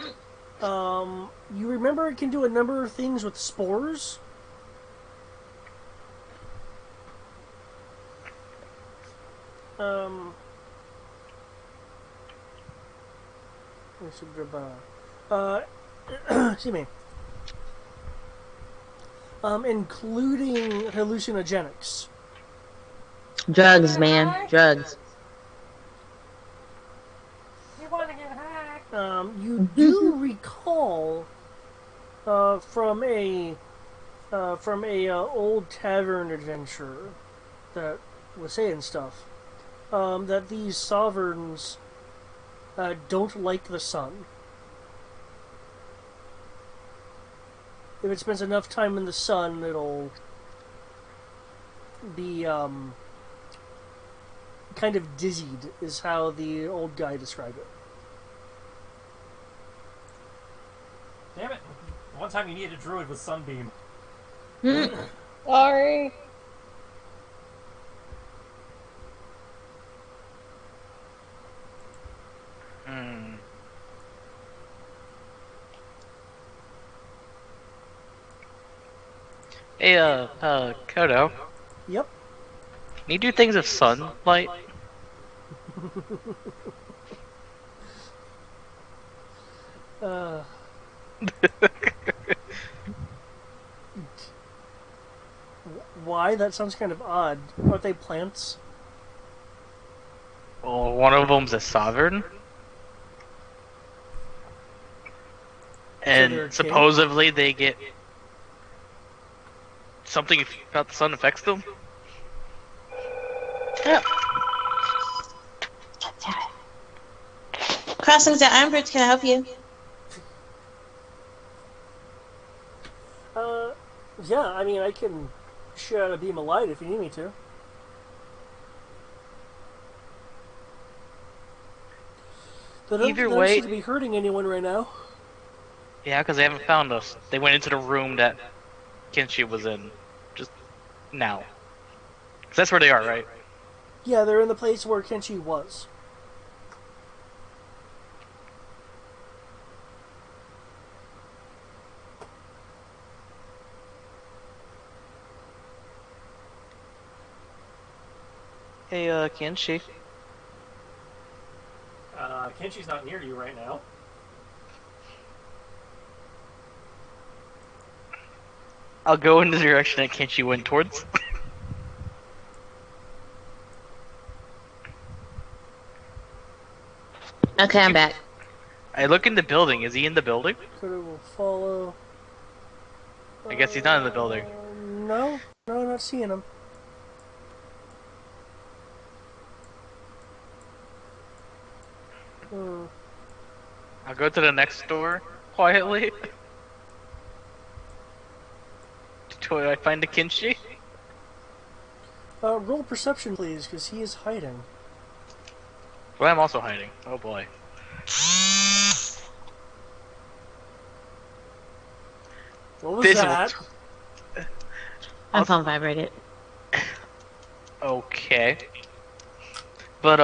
remember it can do a number of things with spores? Excuse me. Including hallucinogenics. Drugs, man. Drugs. You want to get hacked? You do recall from a old tavern adventure that was saying stuff that these sovereigns don't like the sun. If it spends enough time in the sun, it'll be kind of dizzied, is how the old guy described it. Damn it! One time you needed a druid with sunbeam. Sorry. Hey, Kodo. Yep. Can you do things with sunlight? Why? That sounds kind of odd. Aren't they plants? Well, one of them's a sovereign. they're a king? And supposedly they get something about the sun affects them. Crossings at Ironbridge, can I help you? Yeah, I mean, I can shoot out a beam of light if you need me to. They don't way- seem to be hurting anyone right now. Yeah, because they haven't found us. They went into the room that Kenshi was in just now. 'Cause that's where they are, right? Yeah, they're in the place where Kenshi was. Hey, Kenshi. Kenshi's not near you right now. I'll go in the direction that Kenshi went towards. Okay, I'm back. I look in the building. Is he in the building? Coda will follow. I guess he's not in the building. No, not seeing him. I'll go to the next door quietly. Till I find a Kenshi. Roll perception, please, because he is hiding. Well, I'm also hiding. Oh boy. What was This that? My phone vibrated. Okay. But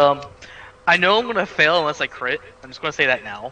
I know I'm gonna fail unless I crit. I'm just gonna say that now.